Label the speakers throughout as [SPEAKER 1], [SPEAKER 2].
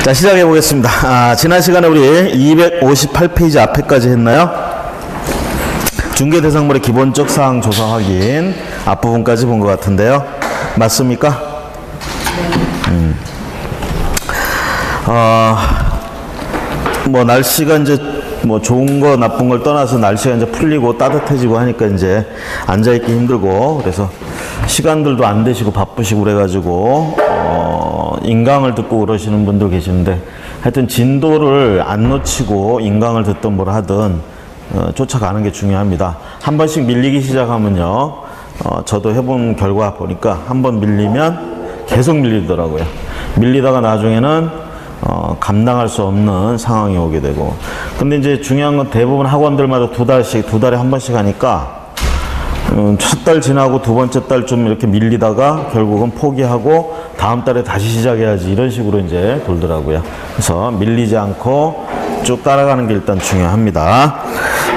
[SPEAKER 1] 자, 시작해 보겠습니다. 지난 시간에 우리 258페이지 앞에까지 했나요? 중개대상물의 기본적 사항 조사 확인 앞부분까지 본 것 같은데요. 맞습니까? 뭐 날씨가 이제 뭐 좋은 거 나쁜 걸 떠나서 날씨가 이제 풀리고 따뜻해지고 하니까 이제 앉아있기 힘들고, 그래서 시간들도 안 되시고 바쁘시고 그래가지고 인강을 듣고 그러시는 분들 계시는데, 하여튼 진도를 안 놓치고 인강을 듣든 뭘 하든 쫓아가는 게 중요합니다. 한 번씩 밀리기 시작하면요, 저도 해본 결과 보니까 한 번 밀리면 계속 밀리더라고요. 밀리다가 나중에는 감당할 수 없는 상황이 오게 되고. 근데 이제 중요한 건 대부분 학원들마다 두 달에 한 번씩 하니까 첫 달 지나고 두 번째 달 좀 이렇게 밀리다가 결국은 포기하고 다음 달에 다시 시작해야지, 이런 식으로 이제 돌더라고요. 그래서 밀리지 않고 쭉 따라가는 게 일단 중요합니다.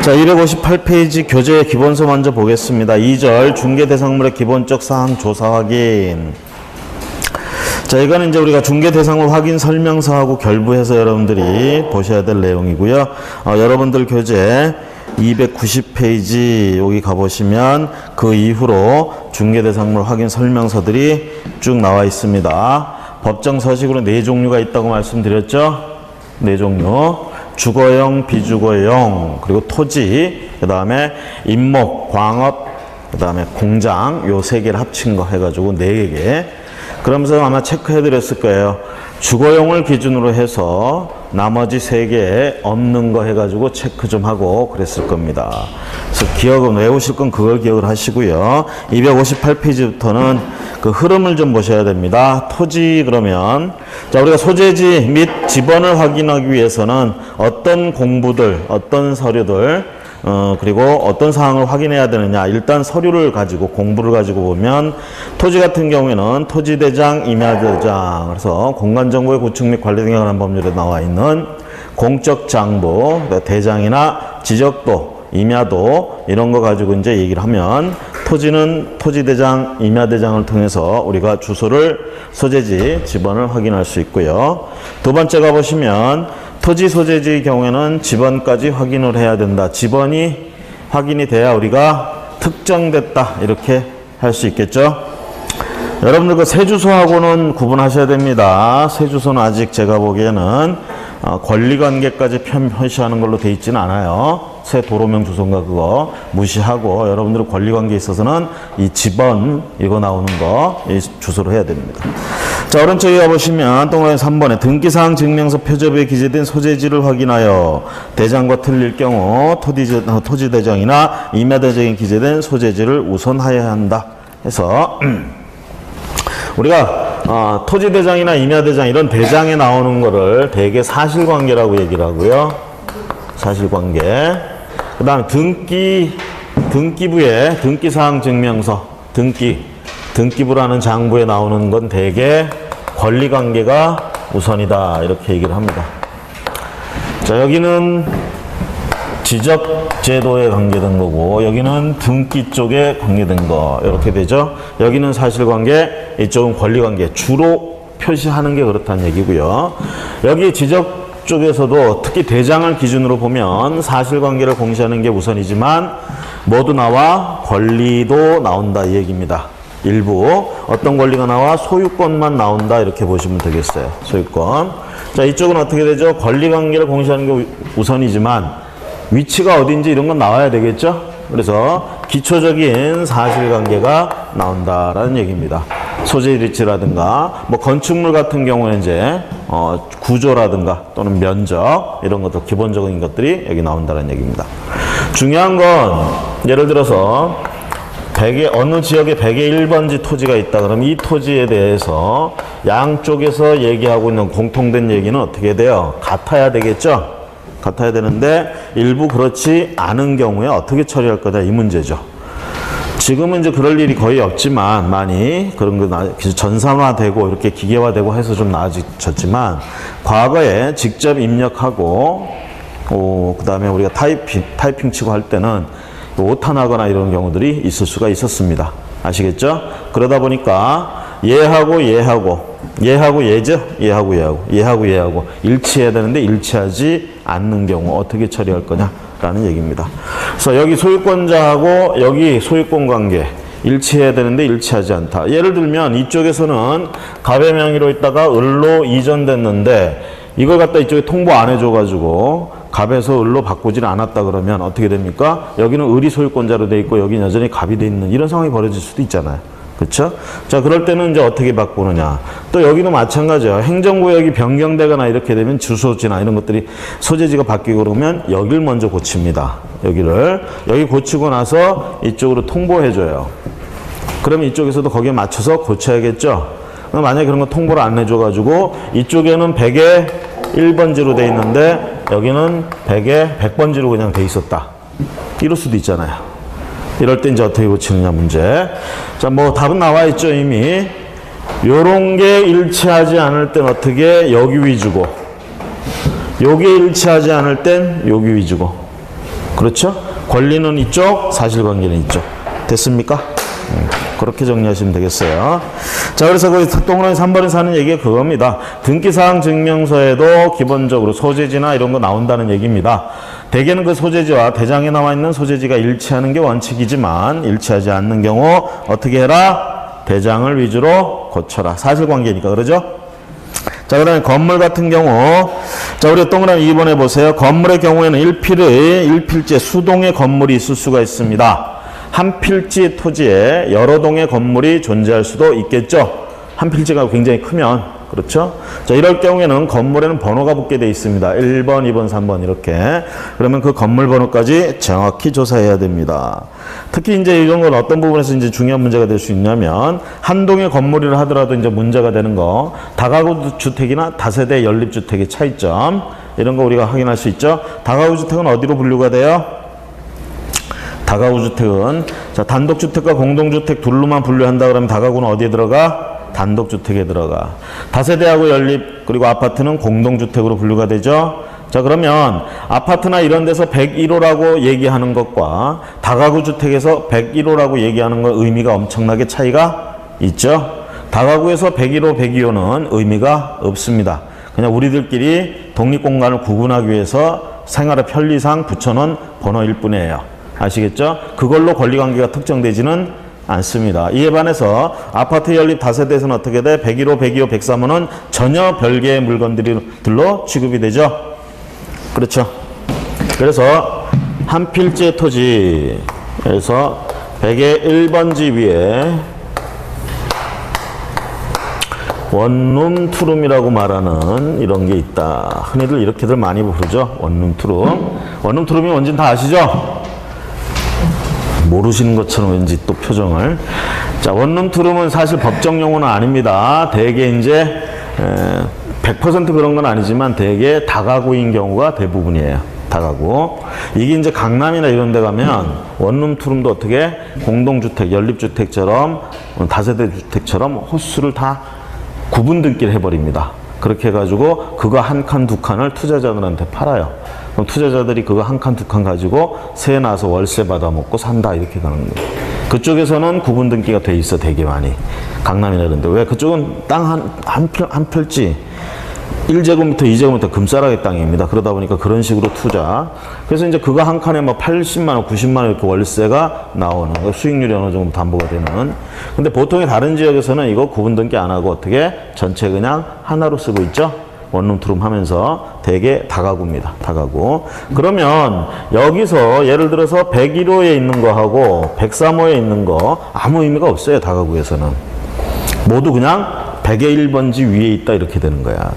[SPEAKER 1] 자, 258페이지 교재 기본서 먼저 보겠습니다. 2절 중개대상물의 기본적 사항 조사 확인. 자, 이거는 이제 우리가 중개대상물 확인 설명서하고 결부해서 여러분들이 보셔야 될 내용이고요. 여러분들 교재 290페이지 여기 가보시면 그 이후로 중개대상물 확인 설명서들이 쭉 나와 있습니다. 법정 서식으로 4종류가 있다고 말씀드렸죠. 4종류. 주거용, 비주거용, 그리고 토지, 그 다음에 임목, 광업, 그 다음에 공장, 요 3개를 합친 거 해가지고 4개. 그러면서 아마 체크해 드렸을 거예요. 주거용을 기준으로 해서 나머지 3개 없는 거 해가지고 체크 좀 하고 그랬을 겁니다. 그래서 기억은 외우실 건 그걸 기억을 하시고요. 258페이지부터는 그 흐름을 좀 보셔야 됩니다. 토지 그러면, 자, 우리가 소재지 및 지번을 확인하기 위해서는 어떤 공부들, 어떤 서류들, 그리고 어떤 사항을 확인해야 되느냐. 일단 서류를 가지고, 공부를 가지고 보면, 토지 같은 경우에는 토지대장, 임야대장, 그래서 공간정보의 구축 및 관리 등에 관한 법률에 나와 있는 공적장부, 대장이나 지적도, 임야도, 이런 거 가지고 이제 얘기를 하면, 토지는 토지대장, 임야대장을 통해서 우리가 주소를, 소재지, 지번을 확인할 수 있고요. 두 번째 가보시면, 토지 소재지의 경우에는 지번까지 확인을 해야 된다. 지번이 확인이 돼야 우리가 특정됐다, 이렇게 할 수 있겠죠. 여러분들 그 새 주소하고는 구분하셔야 됩니다. 새 주소는 아직 제가 보기에는 권리관계까지 표시하는 걸로 돼 있지는 않아요. 새 도로명 주소인가 그거 무시하고, 여러분들 권리관계에 있어서는 이 지번 이거 나오는 거 이 주소로 해야 됩니다. 자, 오른쪽에 가보시면 동그라미 3번에 등기사항 증명서 표접에 기재된 소재지를 확인하여 대장과 틀릴 경우 토지대장이나 임야대장에 기재된 소재지를 우선하여야 한다 해서 우리가 토지대장이나 임야대장 이런 대장에 나오는 거를 대개 사실관계라고 얘기를 하고요. 사실관계. 그 다음 등기부에 등기사항 증명서, 등기부라는 장부에 나오는 건 대개 권리관계가 우선이다, 이렇게 얘기를 합니다. 자, 여기는 지적제도에 관계된 거고, 여기는 등기 쪽에 관계된 거, 이렇게 되죠. 여기는 사실관계, 이쪽은 권리관계. 주로 표시하는 게 그렇다는 얘기고요. 여기 지적 쪽에서도 특히 대장을 기준으로 보면 사실관계를 공시하는 게 우선이지만 뭐도 나와? 권리도 나온다, 이 얘기입니다. 일부 어떤 권리가 나와? 소유권만 나온다, 이렇게 보시면 되겠어요. 소유권. 자, 이쪽은 어떻게 되죠? 권리관계를 공시하는 게 우선이지만 위치가 어딘지 이런 건 나와야 되겠죠. 그래서 기초적인 사실관계가 나온다라는 얘기입니다. 소재 위치라든가 뭐 건축물 같은 경우에 이제 구조라든가 또는 면적, 이런 것도 기본적인 것들이 여기 나온다는 얘기입니다. 중요한 건 예를 들어서 어느 지역에 100의 1번지 토지가 있다 그러면 이 토지에 대해서 양쪽에서 얘기하고 있는 공통된 얘기는 어떻게 돼요? 같아야 되겠죠? 같아야 되는데 일부 그렇지 않은 경우에 어떻게 처리할 거냐, 이 문제죠. 지금은 이제 그럴 일이 거의 없지만, 많이 그런 거 전산화되고 이렇게 기계화되고 해서 좀 나아졌지만, 과거에 직접 입력하고 그 다음에 우리가 타이핑 치고 할 때는 오타나거나 이런 경우들이 있을 수가 있었습니다. 아시겠죠? 그러다 보니까 얘하고 얘하고 얘죠? 얘하고 얘하고. 얘하고 얘하고. 일치해야 되는데 일치하지 않는 경우 어떻게 처리할 거냐라는 얘기입니다. 그래서 여기 소유권자하고 여기 소유권 관계 일치해야 되는데 일치하지 않다. 예를 들면 이쪽에서는 갑의 명의로 있다가 을로 이전됐는데 이걸 갖다 이쪽에 통보 안 해줘가지고 갑에서 을로 바꾸질 않았다 그러면 어떻게 됩니까? 여기는 을이 소유권자로 돼 있고 여기는 여전히 갑이 돼 있는 이런 상황이 벌어질 수도 있잖아요. 그렇죠? 자, 그럴 때는 이제 어떻게 바꾸느냐. 또 여기도 마찬가지예요. 행정구역이 변경되거나 이렇게 되면 주소지나 이런 것들이 소재지가 바뀌고 그러면 여기를 먼저 고칩니다. 여기 고치고 나서 이쪽으로 통보해줘요. 그러면 이쪽에서도 거기에 맞춰서 고쳐야겠죠? 만약에 그런 거 통보를 안 해줘가지고 이쪽에는 100에 1번지로 돼 있는데 여기는 100에 100번지로 그냥 돼 있었다. 이럴 수도 있잖아요. 이럴 때 이제 어떻게 고치느냐 문제. 자, 뭐 답은 나와 있죠 이미. 요런 게 일치하지 않을 땐 어떻게 여기 위주고 요게 일치하지 않을 땐 여기 위주고. 그렇죠? 권리는 이쪽, 사실관계는 이쪽. 됐습니까? 그렇게 정리하시면 되겠어요. 자, 그래서 거기 동그라미 3번에서 하는 얘기가 그겁니다. 등기사항 증명서에도 기본적으로 소재지나 이런 거 나온다는 얘기입니다. 대개는 그 소재지와 대장에 나와 있는 소재지가 일치하는 게 원칙이지만 일치하지 않는 경우 어떻게 해라? 대장을 위주로 고쳐라. 사실관계니까 그러죠? 자, 그 다음에 건물 같은 경우 자, 우리 동그라미 2번에 보세요. 건물의 경우에는 일필제 수동의 건물이 있을 수가 있습니다. 한 필지 토지에 여러 동의 건물이 존재할 수도 있겠죠. 한 필지가 굉장히 크면. 그렇죠? 자, 이럴 경우에는 건물에는 번호가 붙게 되어 있습니다. 1번, 2번, 3번 이렇게. 그러면 그 건물 번호까지 정확히 조사해야 됩니다. 특히 이제 이런 건 어떤 부분에서 이제 중요한 문제가 될 수 있냐면 한 동의 건물이라 하더라도 이제 문제가 되는 거 다가구 주택이나 다세대 연립 주택의 차이점 이런 거 우리가 확인할 수 있죠. 다가구 주택은 어디로 분류가 돼요? 다가구 주택은 자, 단독주택과 공동주택 둘로만 분류한다 그러면 다가구는 어디에 들어가? 단독주택에 들어가. 다세대하고 연립 그리고 아파트는 공동주택으로 분류가 되죠. 자, 그러면 아파트나 이런 데서 101호라고 얘기하는 것과 다가구 주택에서 101호라고 얘기하는 것 의미가 엄청나게 차이가 있죠. 다가구에서 101호, 102호는 의미가 없습니다. 그냥 우리들끼리 독립공간을 구분하기 위해서 생활의 편리상 붙여놓은 번호일 뿐이에요. 아시겠죠? 그걸로 권리관계가 특정되지는 않습니다. 이에 반해서 아파트 연립 다세대에서는 어떻게 돼? 101호, 102호, 103호는 전혀 별개의 물건들로 취급이 되죠. 그렇죠? 그래서 한 필지 토지에서 100의 1번지 위에 원룸 투룸이라고 말하는 이런 게 있다. 흔히들 이렇게들 많이 부르죠. 원룸 투룸. 원룸 투룸이 뭔지는 다 아시죠? 모르시는 것처럼 왠지 또 표정을. 자, 원룸 투룸은 사실 법정 용어는 아닙니다. 대개 이제 100% 그런 건 아니지만 대개 다가구인 경우가 대부분이에요. 다가구. 이게 이제 강남이나 이런 데 가면 원룸 투룸도 어떻게 공동주택, 연립주택처럼 다세대 주택처럼 호수를 다 구분 등기를 해버립니다. 그렇게 해가지고 그거 한 칸, 두 칸을 투자자들한테 팔아요. 그럼 투자자들이 그거 한 칸, 두 칸 가지고 세 나서 월세 받아먹고 산다 이렇게 가는 거예요. 그쪽에서는 구분 등기가 돼 있어 되게 많이. 강남이나 이런 데. 왜? 그쪽은 땅 한 필지 1제곱미터, 2제곱미터 금싸라기 땅입니다. 그러다 보니까 그런 식으로 투자. 그래서 이제 그거 한 칸에 뭐 80만 원, 90만 원 이렇게 월세가 나오는 거. 수익률이 어느 정도 담보가 되는. 근데 보통의 다른 지역에서는 이거 구분 등기 안 하고 어떻게 전체 그냥 하나로 쓰고 있죠. 원룸 투룸 하면서 대개 다가구입니다. 다가구. 그러면 여기서 예를 들어서 101호에 있는 거하고 103호에 있는 거 아무 의미가 없어요. 다가구에서는. 모두 그냥 100의 1번지 위에 있다 이렇게 되는 거야.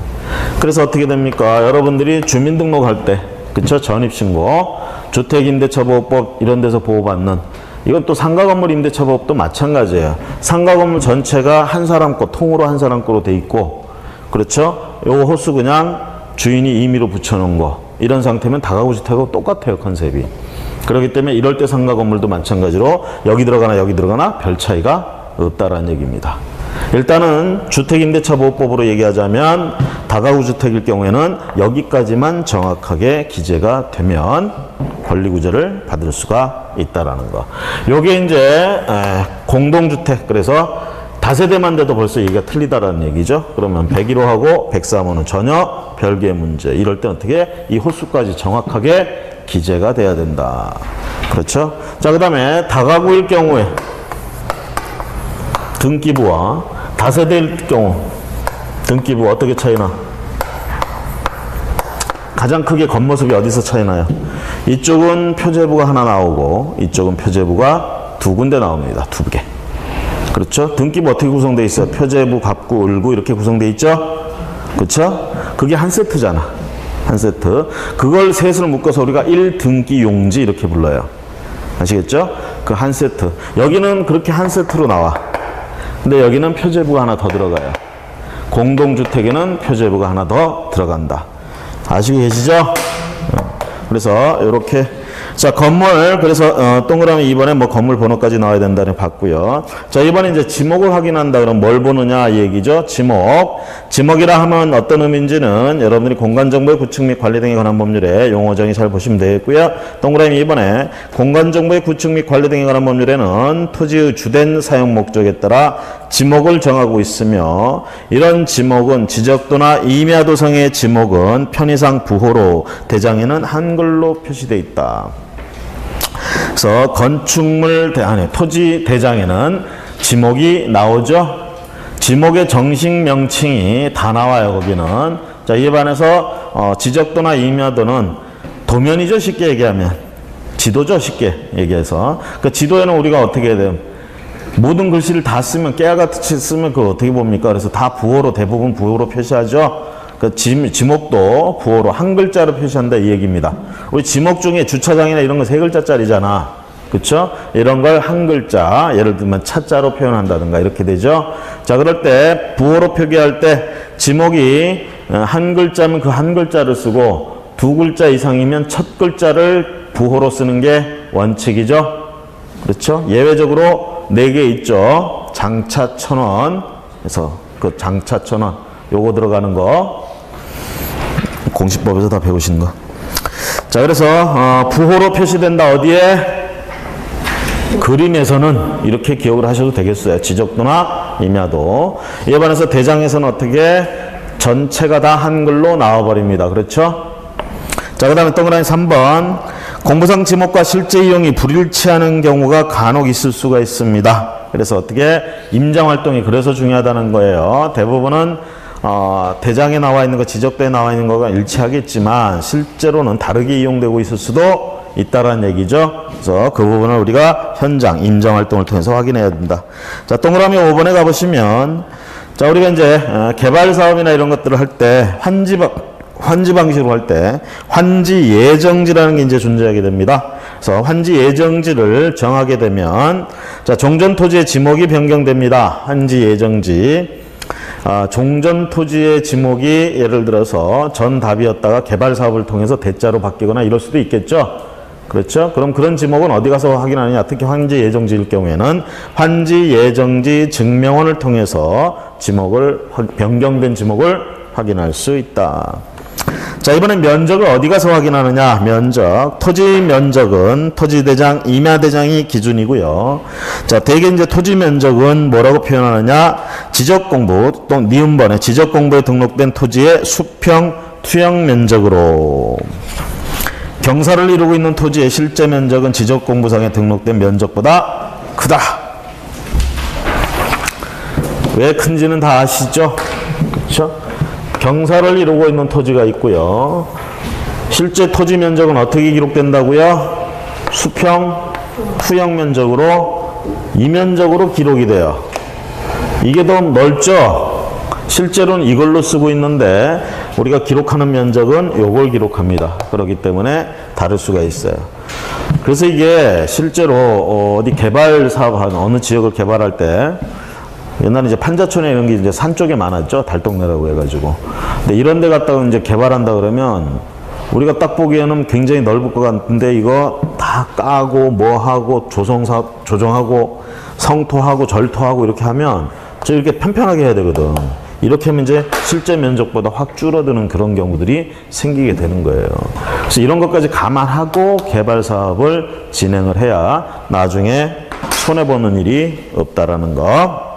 [SPEAKER 1] 그래서 어떻게 됩니까? 여러분들이 주민등록할 때 그쵸? 전입신고, 주택임대차보호법 이런 데서 보호받는 이건 또 상가건물 임대차보호법도 마찬가지예요. 상가건물 전체가 한 사람 거, 통으로 한 사람 거로 돼 있고 그렇죠? 요 호수 그냥 주인이 임의로 붙여놓은 거 이런 상태면 다가구 주택하고 똑같아요. 컨셉이. 그렇기 때문에 이럴 때 상가 건물도 마찬가지로 여기 들어가나 별 차이가 없다라는 얘기입니다. 일단은 주택임대차보호법으로 얘기하자면 다가구 주택일 경우에는 여기까지만 정확하게 기재가 되면 권리구제를 받을 수가 있다라는 거. 요게 이제 공동주택, 그래서 다세대만 돼도 벌써 얘기가 틀리다라는 얘기죠. 그러면 101호하고 103호는 전혀 별개의 문제. 이럴 때 어떻게 이 호수까지 정확하게 기재가 돼야 된다. 그렇죠? 자, 그 다음에 다가구일 경우에 등기부와 다세대일 경우 등기부 어떻게 차이나? 가장 크게 겉모습이 어디서 차이나요? 이쪽은 표제부가 하나 나오고 이쪽은 표제부가 두 군데 나옵니다. 두 개. 그렇죠? 등기부 어떻게 구성되어 있어요? 표제부, 갑구, 을구 이렇게 구성되어 있죠? 그렇죠? 그게 한 세트잖아. 한 세트. 그걸 셋을 묶어서 우리가 1등기용지 이렇게 불러요. 아시겠죠? 그 한 세트. 여기는 그렇게 한 세트로 나와. 근데 여기는 표제부가 하나 더 들어가요. 공동주택에는 표제부가 하나 더 들어간다. 아시고 계시죠? 그래서 이렇게 자, 건물 그래서 동그라미 2번에 뭐 건물 번호까지 나와야 된다는 봤고요. 자, 이번에 이제 지목을 확인한다 그러면 뭘 보느냐 이 얘기죠. 지목. 지목이라 하면 어떤 의미인지는 여러분들이 공간정보의 구축 및 관리 등에 관한 법률에 용어 정의 잘 보시면 되겠고요. 동그라미 2번에 공간정보의 구축 및 관리 등에 관한 법률에는 토지의 주된 사용 목적에 따라 지목을 정하고 있으며 이런 지목은 지적도나 임야도성의 지목은 편의상 부호로 대장에는 한글로 표시되어 있다. 그래서 건축물 토지 대장에는 지목이 나오죠. 지목의 정식 명칭이 다 나와요. 거기는. 자, 이에 반해서 지적도나 임야도는 도면이죠. 쉽게 얘기하면 지도죠. 쉽게 얘기해서 그 지도에는 우리가 어떻게 해야 돼요? 모든 글씨를 다 쓰면 깨알같이 쓰면 그걸 어떻게 봅니까? 그래서 다 부호로 대부분 부호로 표시하죠. 그 지목도 부호로 한 글자로 표시한다 이 얘기입니다. 우리 지목 중에 주차장이나 이런 거 세 글자짜리잖아. 그렇죠? 이런 걸 한 글자, 예를 들면 차자로 표현한다든가 이렇게 되죠. 자, 그럴 때 부호로 표기할 때 지목이 한 글자면 그 한 글자를 쓰고 두 글자 이상이면 첫 글자를 부호로 쓰는 게 원칙이죠. 그렇죠? 예외적으로 4개 있죠. 장차 1,000원. 그래서 그 장차 1,000원. 요거 들어가는 거. 공시법에서 다 배우시는 거. 자, 그래서 부호로 표시된다. 어디에? 그림에서는 이렇게 기억을 하셔도 되겠어요. 지적도나 임야도. 이에 반해서 대장에서는 어떻게? 전체가 다 한글로 나와버립니다. 그렇죠? 자, 그 다음에 동그라미 3번. 공부상 지목과 실제 이용이 불일치하는 경우가 간혹 있을 수가 있습니다. 그래서 어떻게? 임장활동이 그래서 중요하다는 거예요. 대부분은 대장에 나와 있는 거, 지적도에 나와 있는 거가 일치하겠지만 실제로는 다르게 이용되고 있을 수도 있다라는 얘기죠. 그래서 그 부분을 우리가 현장, 임장활동을 통해서 확인해야 된다. 자, 동그라미 5번에 가보시면 자, 우리가 이제 개발 사업이나 이런 것들을 할 때 환지 방식으로 할 때 환지 예정지라는 게 이제 존재하게 됩니다. 그래서 환지 예정지를 정하게 되면 자, 종전 토지의 지목이 변경됩니다. 환지 예정지. 종전 토지의 지목이 예를 들어서 전답이었다가 개발 사업을 통해서 대자로 바뀌거나 이럴 수도 있겠죠. 그렇죠? 그럼 그런 지목은 어디 가서 확인하느냐? 특히 환지 예정지일 경우에는 환지 예정지 증명원을 통해서 변경된 지목을 확인할 수 있다. 자, 이번엔 면적을 어디 가서 확인하느냐? 면적. 토지 면적은 토지대장, 임야대장이 기준이고요. 자, 대개 이제 토지 면적은 뭐라고 표현하느냐? 지적공부, 또 니은번에 지적공부에 등록된 토지의 수평, 투영 면적으로. 경사를 이루고 있는 토지의 실제 면적은 지적공부상에 등록된 면적보다 크다. 왜 큰지는 다 아시죠? 그렇죠? 경사를 이루고 있는 토지가 있고요. 실제 토지 면적은 어떻게 기록된다고요? 수평, 투영 면적으로 이면적으로 기록이 돼요. 이게 더 넓죠? 실제로는 이걸로 쓰고 있는데 우리가 기록하는 면적은 요걸 기록합니다. 그렇기 때문에 다를 수가 있어요. 그래서 이게 실제로 어디 개발 사업한 어느 지역을 개발할 때 옛날에 이제 판자촌에 이런 게 이제 산 쪽에 많았죠. 달동네라고 해가지고. 근데 이런 데 갔다가 이제 개발한다 그러면 우리가 딱 보기에는 굉장히 넓을 것 같은데 이거 다 까고 뭐 하고 조정하고 성토하고 절토하고 이렇게 하면 저 이렇게 편편하게 해야 되거든. 이렇게 하면 이제 실제 면적보다 확 줄어드는 그런 경우들이 생기게 되는 거예요. 그래서 이런 것까지 감안하고 개발 사업을 진행을 해야 나중에 손해보는 일이 없다라는 거.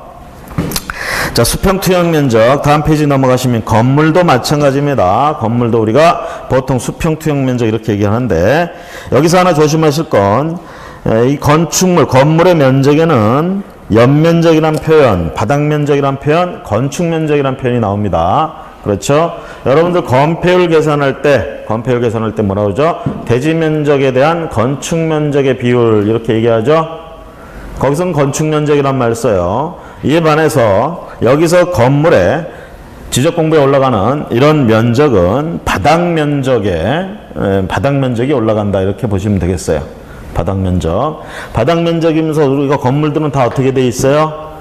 [SPEAKER 1] 자, 수평 투영 면적 다음 페이지 넘어가시면 건물도 마찬가지입니다. 건물도 우리가 보통 수평 투영 면적 이렇게 얘기하는데 여기서 하나 조심하실 건 이 건축물, 건물의 면적에는 연면적이란 표현, 바닥면적이란 표현, 건축면적이란 표현이 나옵니다. 그렇죠? 여러분들 건폐율 계산할 때 뭐라고 하죠? 대지면적에 대한 건축면적의 비율 이렇게 얘기하죠? 거기서는 건축면적이란 말 써요. 이에 반해서 여기서 건물의 지적 공부에 올라가는 이런 면적은 바닥면적이 올라간다 이렇게 보시면 되겠어요. 바닥면적이면서 우리가 건물들은 다 어떻게 돼 있어요?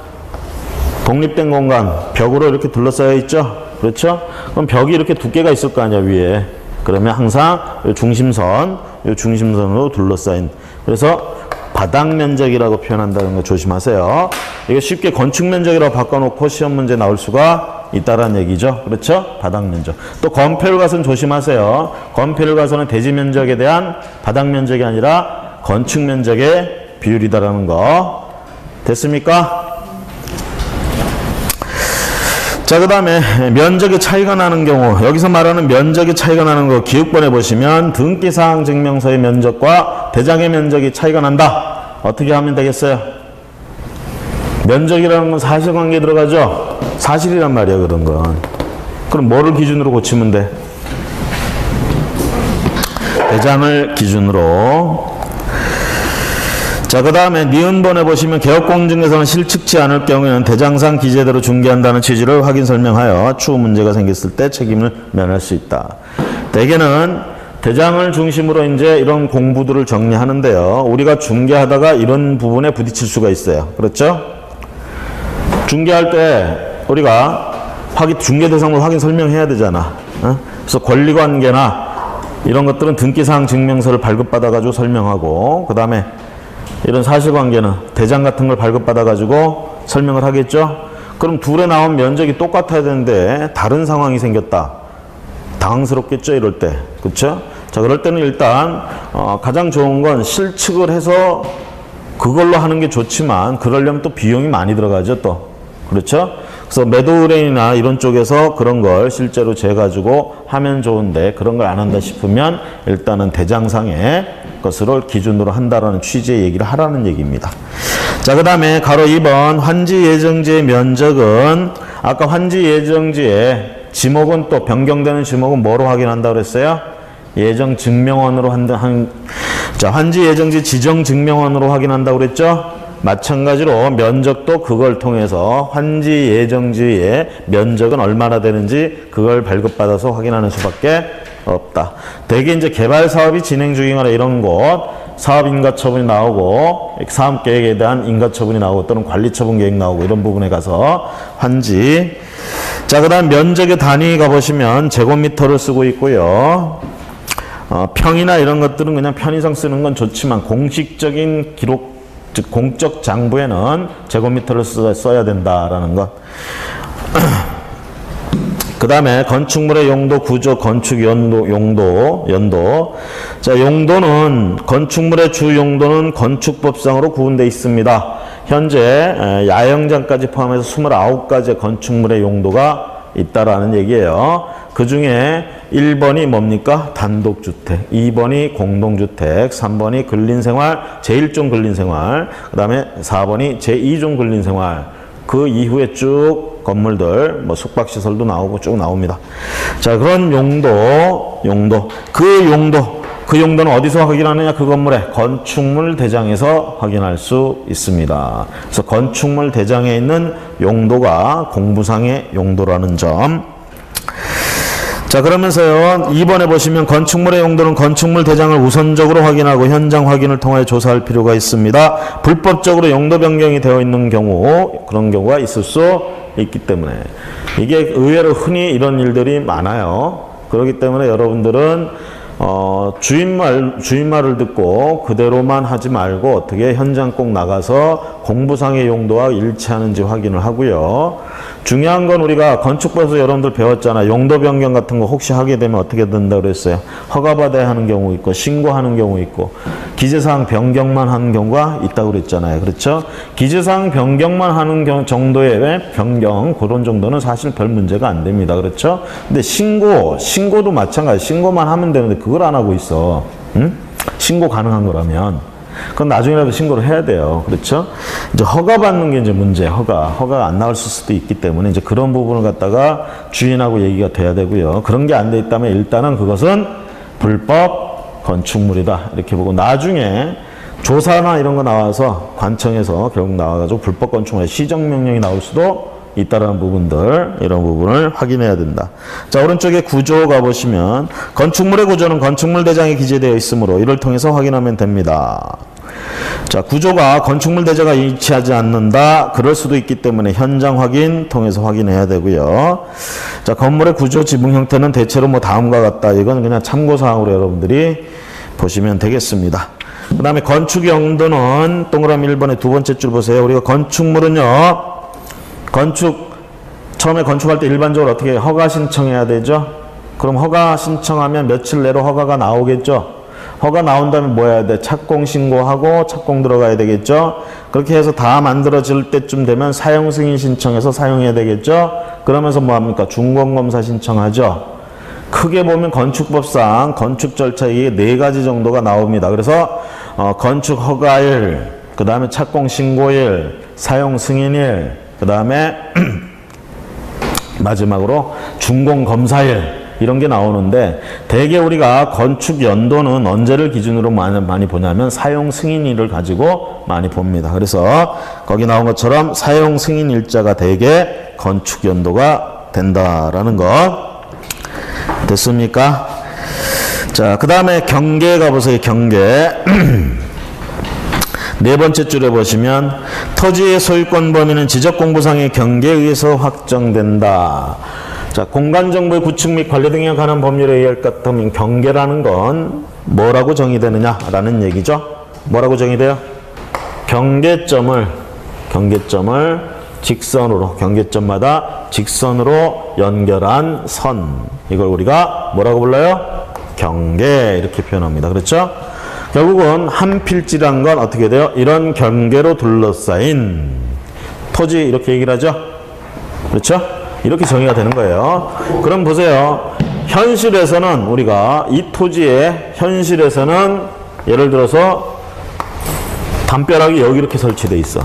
[SPEAKER 1] 독립된 공간, 벽으로 이렇게 둘러싸여 있죠? 그렇죠? 그럼 벽이 이렇게 두께가 있을 거 아니야, 위에. 그러면 항상 이 중심선으로 둘러싸인. 그래서 바닥면적이라고 표현한다는 거 조심하세요. 이거 쉽게 건축면적이라고 바꿔놓고 시험 문제 나올 수가 있다라는 얘기죠. 그렇죠? 바닥면적. 또 건폐율 가서는 조심하세요. 건폐율 가서는 대지면적에 대한 바닥면적이 아니라 건축면적의 비율이다라는 거. 됐습니까? 자, 그 다음에 면적의 차이가 나는 경우, 여기서 말하는 면적의 차이가 나는 거 기억본에 보시면 등기사항 증명서의 면적과 대장의 면적이 차이가 난다. 어떻게 하면 되겠어요? 면적이라는 건 사실관계에 들어가죠? 사실이란 말이야, 그런 건. 그럼 뭐를 기준으로 고치면 돼? 대장을 기준으로. 자, 그 다음에 니은본에 보시면 개업공증에서는 실측치 않을 경우에는 대장상 기재대로 중개한다는 취지를 확인 설명하여 추후 문제가 생겼을 때 책임을 면할 수 있다. 대개는 대장을 중심으로 이제 이런 공부들을 정리하는데요. 우리가 중개하다가 이런 부분에 부딪힐 수가 있어요. 그렇죠? 중개할 때 우리가 중개 대상물 확인 설명해야 되잖아. 그래서 권리관계나 이런 것들은 등기사항 증명서를 발급받아가지고 설명하고, 그 다음에 이런 사실관계는 대장 같은 걸 발급받아가지고 설명을 하겠죠? 그럼 둘에 나온 면적이 똑같아야 되는데 다른 상황이 생겼다. 당황스럽겠죠, 이럴 때. 그렇죠? 자, 그럴 때는 일단 가장 좋은 건 실측을 해서 그걸로 하는 게 좋지만 그러려면 또 비용이 많이 들어가죠, 또. 그렇죠? 그래서 매도 의뢰인이나 이런 쪽에서 그런 걸 실제로 재가지고 하면 좋은데 그런 걸 안 한다 싶으면 일단은 대장상의 것을 기준으로 한다라는 취지의 얘기를 하라는 얘기입니다. 자, 그 다음에 가로 2번 환지 예정지의 면적은 아까 환지 예정지의 지목은 또 변경되는 지목은 뭐로 확인한다고 그랬어요? 예정 증명원으로 자, 환지 예정지 지정 증명원으로 확인한다고 그랬죠? 마찬가지로 면적도 그걸 통해서 환지 예정지의 면적은 얼마나 되는지 그걸 발급받아서 확인하는 수밖에 없다. 대개 이제 개발 사업이 진행 중이거나 이런 곳 사업 인가 처분이 나오고 사업 계획에 대한 인가 처분이 나오고 또는 관리 처분 계획 나오고 이런 부분에 가서 환지. 자, 그다음 면적의 단위 가보시면 제곱미터를 쓰고 있고요. 평이나 이런 것들은 그냥 편의상 쓰는 건 좋지만 공식적인 기록, 즉 공적 장부에는 제곱미터를 써야 된다라는 것. 그 다음에 건축물의 용도, 구조, 건축 연도. 자, 용도는 건축물의 주 용도는 건축법상으로 구분되어 있습니다. 현재 야영장까지 포함해서 29가지의 건축물의 용도가 있다라는 얘기예요. 그 중에 1번이 뭡니까? 단독주택, 2번이 공동주택, 3번이 근린생활, 제1종 근린생활, 그 다음에 4번이 제2종 근린생활. 그 이후에 쭉 건물들, 뭐 숙박시설도 나오고 쭉 나옵니다. 자, 그런 용도. 그 용도는 어디서 확인하느냐? 그 건물의 건축물 대장에서 확인할 수 있습니다. 그래서 건축물 대장에 있는 용도가 공부상의 용도라는 점. 자, 그러면서요 2번에 보시면 건축물의 용도는 건축물 대장을 우선적으로 확인하고 현장 확인을 통하여 조사할 필요가 있습니다. 불법적으로 용도 변경이 되어 있는 경우, 그런 경우가 있을 수 있기 때문에 이게 의외로 흔히 이런 일들이 많아요. 그렇기 때문에 여러분들은 주인 말을 듣고 그대로만 하지 말고 어떻게 현장 꼭 나가서 공부상의 용도와 일치하는지 확인을 하고요. 중요한 건 우리가 건축법에서 여러분들 배웠잖아. 용도 변경 같은 거 혹시 하게 되면 어떻게 된다고 그랬어요? 허가받아야 하는 경우 있고 신고하는 경우 있고 기재사항 변경만 하는 경우가 있다고 그랬잖아요. 그렇죠? 기재사항 변경만 하는 정도의 변경 그런 정도는 사실 별 문제가 안 됩니다. 그렇죠? 근데 신고도 마찬가지. 신고만 하면 되는데 그걸 안 하고 있어. 응? 신고 가능한 거라면 그건 나중에라도 신고를 해야 돼요. 그렇죠? 이제 허가 받는 게 이제 문제. 허가 안 나올 수도 있기 때문에 이제 그런 부분을 갖다가 주인하고 얘기가 돼야 되고요. 그런 게 안 돼 있다면 일단은 그것은 불법 건축물이다. 이렇게 보고 나중에 조사나 이런 거 나와서 관청에서 결국 나와가지고 불법 건축물의 시정명령이 나올 수도 있다라는 부분들, 이런 부분을 확인해야 된다. 자, 오른쪽에 구조 가보시면 건축물의 구조는 건축물 대장에 기재되어 있으므로 이를 통해서 확인하면 됩니다. 자, 구조가 건축물 대장과 일치하지 않는다. 그럴 수도 있기 때문에 현장 확인 통해서 확인해야 되고요. 자, 건물의 구조 지붕 형태는 대체로 뭐 다음과 같다. 이건 그냥 참고사항으로 여러분들이 보시면 되겠습니다. 그 다음에 건축 용도는 동그라미 1번의 두 번째 줄 보세요. 우리가 건축물은요, 처음에 건축할 때 일반적으로 어떻게 허가 신청해야 되죠? 그럼 허가 신청하면 며칠 내로 허가가 나오겠죠? 허가 나온 다음에 뭐 해야 돼? 착공 신고하고 착공 들어가야 되겠죠? 그렇게 해서 다 만들어질 때쯤 되면 사용 승인 신청해서 사용해야 되겠죠? 그러면서 뭐 합니까? 준공검사 신청하죠? 크게 보면 건축법상 건축 절차에 4가지 정도가 나옵니다. 그래서 건축 허가일, 그 다음에 착공 신고일, 사용 승인일, 그 다음에 마지막으로 준공검사일 이런 게 나오는데 대개 우리가 건축 연도는 언제를 기준으로 많이 보냐면 사용 승인일을 가지고 많이 봅니다. 그래서 거기 나온 것처럼 사용 승인일자가 대개 건축 연도가 된다라는 것 됐습니까? 자, 그 다음에 경계 가보세요. 경계. 네 번째 줄에 보시면 토지의 소유권 범위는 지적공부상의 경계에 의해서 확정된다. 자, 공간정보의 구축 및 관리 등에 관한 법률에 의할 것 같으면 경계라는 건 뭐라고 정의되느냐라는 얘기죠. 뭐라고 정의돼요? 경계점을 직선으로, 경계점마다 직선으로 연결한 선. 이걸 우리가 뭐라고 불러요? 경계 이렇게 표현합니다. 그렇죠? 결국은 한 필지란 건 어떻게 돼요? 이런 경계로 둘러싸인 토지 이렇게 얘기를 하죠. 그렇죠? 이렇게 정의가 되는 거예요. 그럼 보세요. 현실에서는 우리가 이 토지에 현실에서는 예를 들어서 담벼락이 여기 이렇게 설치돼 있어.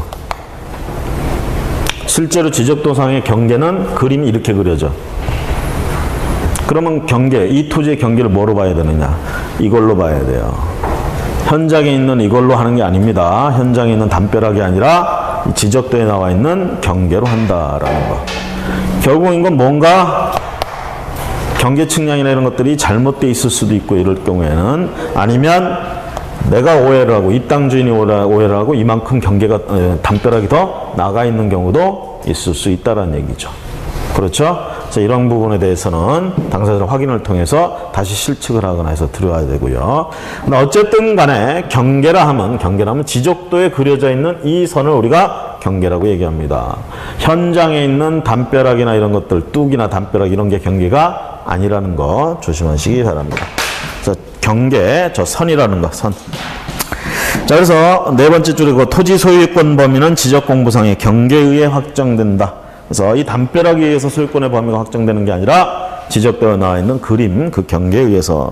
[SPEAKER 1] 실제로 지적도상의 경계는 그림이 이렇게 그려져. 그러면 경계, 이 토지의 경계를 뭐로 봐야 되느냐? 이걸로 봐야 돼요. 현장에 있는 이걸로 하는 게 아닙니다. 현장에 있는 담벼락이 아니라 지적도에 나와 있는 경계로 한다라는 거. 결국 이건 뭔가 경계 측량이나 이런 것들이 잘못되어 있을 수도 있고 이럴 경우에는 아니면 내가 오해를 하고 이 땅 주인이 오해를 하고 이만큼 경계가 담벼락이 더 나가 있는 경우도 있을 수 있다는 얘기죠. 그렇죠? 그래서 이런 부분에 대해서는 당사자 확인을 통해서 다시 실측을 하거나 해서 들어야 되고요. 어쨌든 간에 경계라 하면 지적도에 그려져 있는 이 선을 우리가 경계라고 얘기합니다. 현장에 있는 담벼락이나 이런 것들, 뚝이나 담벼락 이런 게 경계가 아니라는 거 조심하시기 바랍니다. 그래서 경계, 저 선이라는 거, 선. 자, 그래서 네 번째 줄이고 토지 소유권 범위는 지적공부상의 경계에 의해 확정된다. 그래서 이 담벼락에 의해서 소유권의 범위가 확정되는 게 아니라 지적되어 나와 있는 그림, 그 경계에 의해서.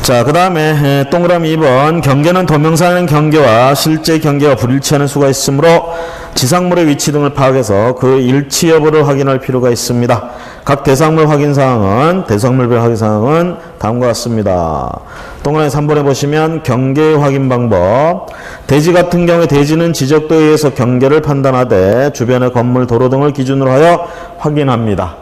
[SPEAKER 1] 자, 그 다음에 동그라미 2번. 경계는 도명상의 경계와 실제 경계와 불일치하는 수가 있으므로 지상물의 위치 등을 파악해서 그 일치 여부를 확인할 필요가 있습니다. 각 대상물 확인사항은 대상물별 확인사항은 다음과 같습니다. 동그라미 3번에 보시면 경계 확인 방법. 대지 같은 경우에 대지는 지적도에 의해서 경계를 판단하되 주변의 건물, 도로 등을 기준으로 하여 확인합니다.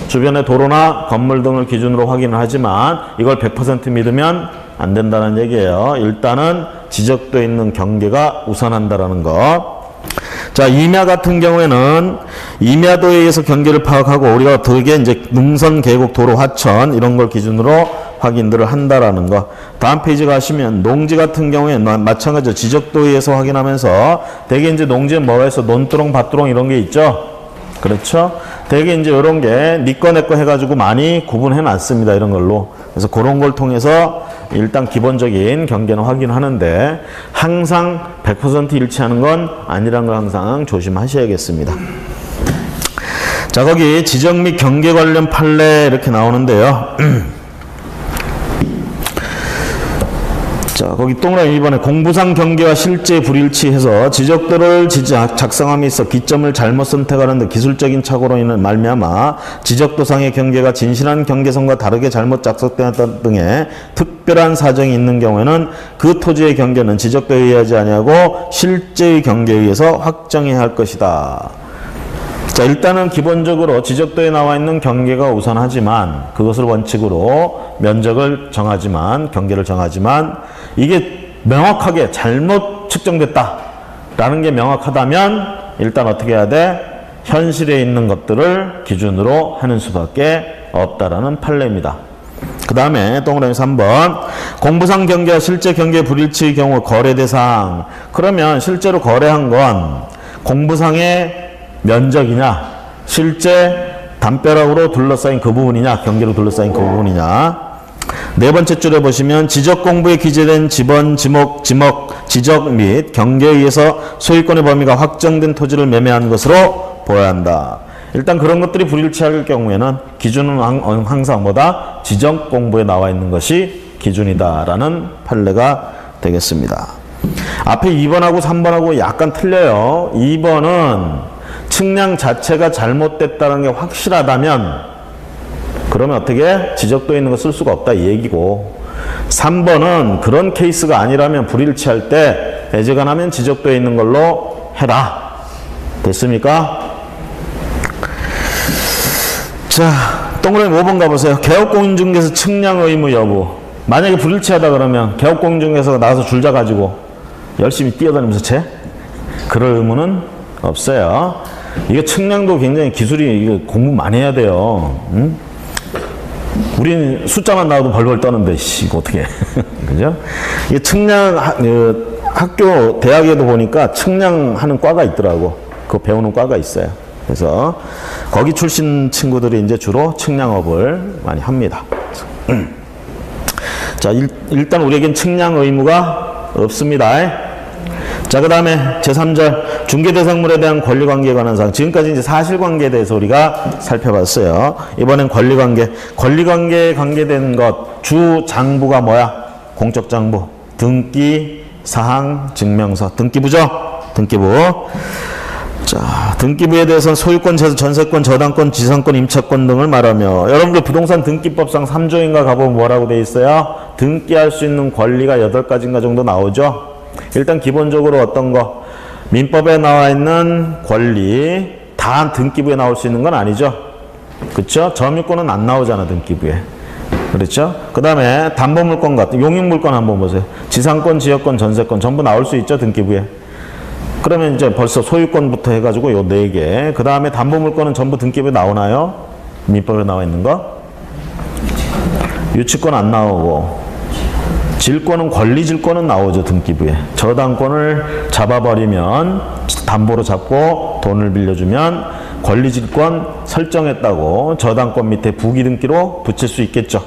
[SPEAKER 1] 주변의 도로나 건물 등을 기준으로 확인을 하지만 이걸 100% 믿으면 안 된다는 얘기예요. 일단은 지적도에 있는 경계가 우선한다라는 것. 자, 임야 같은 경우에는 임야도에 의해서 경계를 파악하고 우리가 되게 이제 능선, 계곡, 도로, 하천 이런 걸 기준으로 확인들을 한다라는 거. 다음 페이지 가시면 농지 같은 경우에 마찬가지로 지적도에 의해서 확인하면서 대개 이제 농지에 뭐가 있어? 논두렁, 밭두렁 이런 게 있죠? 그렇죠? 대개 이제 이런 게 니 거, 내 거 해가지고 많이 구분해 놨습니다. 이런 걸로. 그래서 그런 걸 통해서 일단 기본적인 경계는 확인하는데 항상 100% 일치하는 건 아니라는 걸 항상 조심하셔야겠습니다. 자, 거기 지적 및 경계 관련 판례 이렇게 나오는데요. 자, 거기 동그라미 2번에 공부상 경계와 실제 불일치해서 지적도를 작성함에 있어 기점을 잘못 선택하는 등 기술적인 착오로 인한 말미암아 지적도상의 경계가 진실한 경계선과 다르게 잘못 작성되었다 등의 특별한 사정이 있는 경우에는 그 토지의 경계는 지적도에 의하지 아니하고 실제의 경계에 의해서 확정해야 할 것이다. 자, 일단은 기본적으로 지적도에 나와 있는 경계가 우선하지만 그것을 원칙으로 면적을 정하지만 경계를 정하지만 이게 명확하게 잘못 측정됐다라는 게 명확하다면 일단 어떻게 해야 돼? 현실에 있는 것들을 기준으로 하는 수밖에 없다라는 판례입니다. 그 다음에 동그라미 3번 공부상 경계와 실제 경계 불일치의 경우 거래 대상. 그러면 실제로 거래한 건 공부상의 면적이냐 실제 담벼락으로 둘러싸인 그 부분이냐 경계로 둘러싸인 그 부분이냐. 네 번째 줄에 보시면 지적공부에 기재된 지번, 지적 및 경계에 의해서 소유권의 범위가 확정된 토지를 매매한 것으로 보아야 한다. 일단 그런 것들이 불일치할 경우에는 기준은 항상 뭐다? 지적공부에 나와 있는 것이 기준이다라는 판례가 되겠습니다. 앞에 2번하고 3번하고 약간 틀려요. 2번은 측량 자체가 잘못됐다는 게 확실하다면 그러면 어떻게? 지적도에 있는 거 쓸 수가 없다 이 얘기고 3번은 그런 케이스가 아니라면 불일치할 때 배제관하면 지적도에 있는 걸로 해라. 됐습니까? 자, 동그라미 5번 가보세요. 개업공인중개사 측량 의무 여부. 만약에 불일치하다 그러면 개업공인중개사가 나와서 줄자 가지고 열심히 뛰어다니면서 채? 그럴 의무는 없어요. 이게 측량도 굉장히 기술이 이거 공부 많이 해야 돼요. 응? 우린 숫자만 나와도 벌벌 떠는데 이거 어떻게 그죠? 이게 측량 학교 대학에도 보니까 측량하는 과가 있더라고. 그거 배우는 과가 있어요. 그래서 거기 출신 친구들이 이제 주로 측량업을 많이 합니다. 자, 일단 우리에겐 측량 의무가 없습니다. 자, 그 다음에 제3절 중개대상물에 대한 권리관계에 관한 사항. 지금까지 이제 사실관계에 대해서 우리가 살펴봤어요. 이번엔 권리관계. 권리관계에 관계된 것. 주장부가 뭐야? 공적장부. 등기, 사항, 증명서. 등기부죠? 등기부. 자, 등기부에 대해서는 소유권, 전세권, 저당권, 지상권, 임차권 등을 말하며 여러분들 부동산 등기법상 3조인가 가보면 뭐라고 돼 있어요? 등기할 수 있는 권리가 8가지인가 정도 나오죠? 일단 기본적으로 어떤 거? 민법에 나와 있는 권리 다 등기부에 나올 수 있는 건 아니죠. 그렇죠? 점유권은 안 나오잖아 등기부에. 그렇죠? 그 다음에 담보물권 같은 용익물권 한번 보세요. 지상권, 지역권, 전세권 전부 나올 수 있죠 등기부에. 그러면 이제 벌써 소유권부터 해가지고 요 4개. 그 다음에 담보물권은 전부 등기부에 나오나요? 민법에 나와 있는 거? 유치권 안 나오고. 질권은 권리질권은 나오죠 등기부에. 저당권을 잡아버리면 담보로 잡고 돈을 빌려주면 권리질권 설정했다고 저당권 밑에 부기등기로 붙일 수 있겠죠.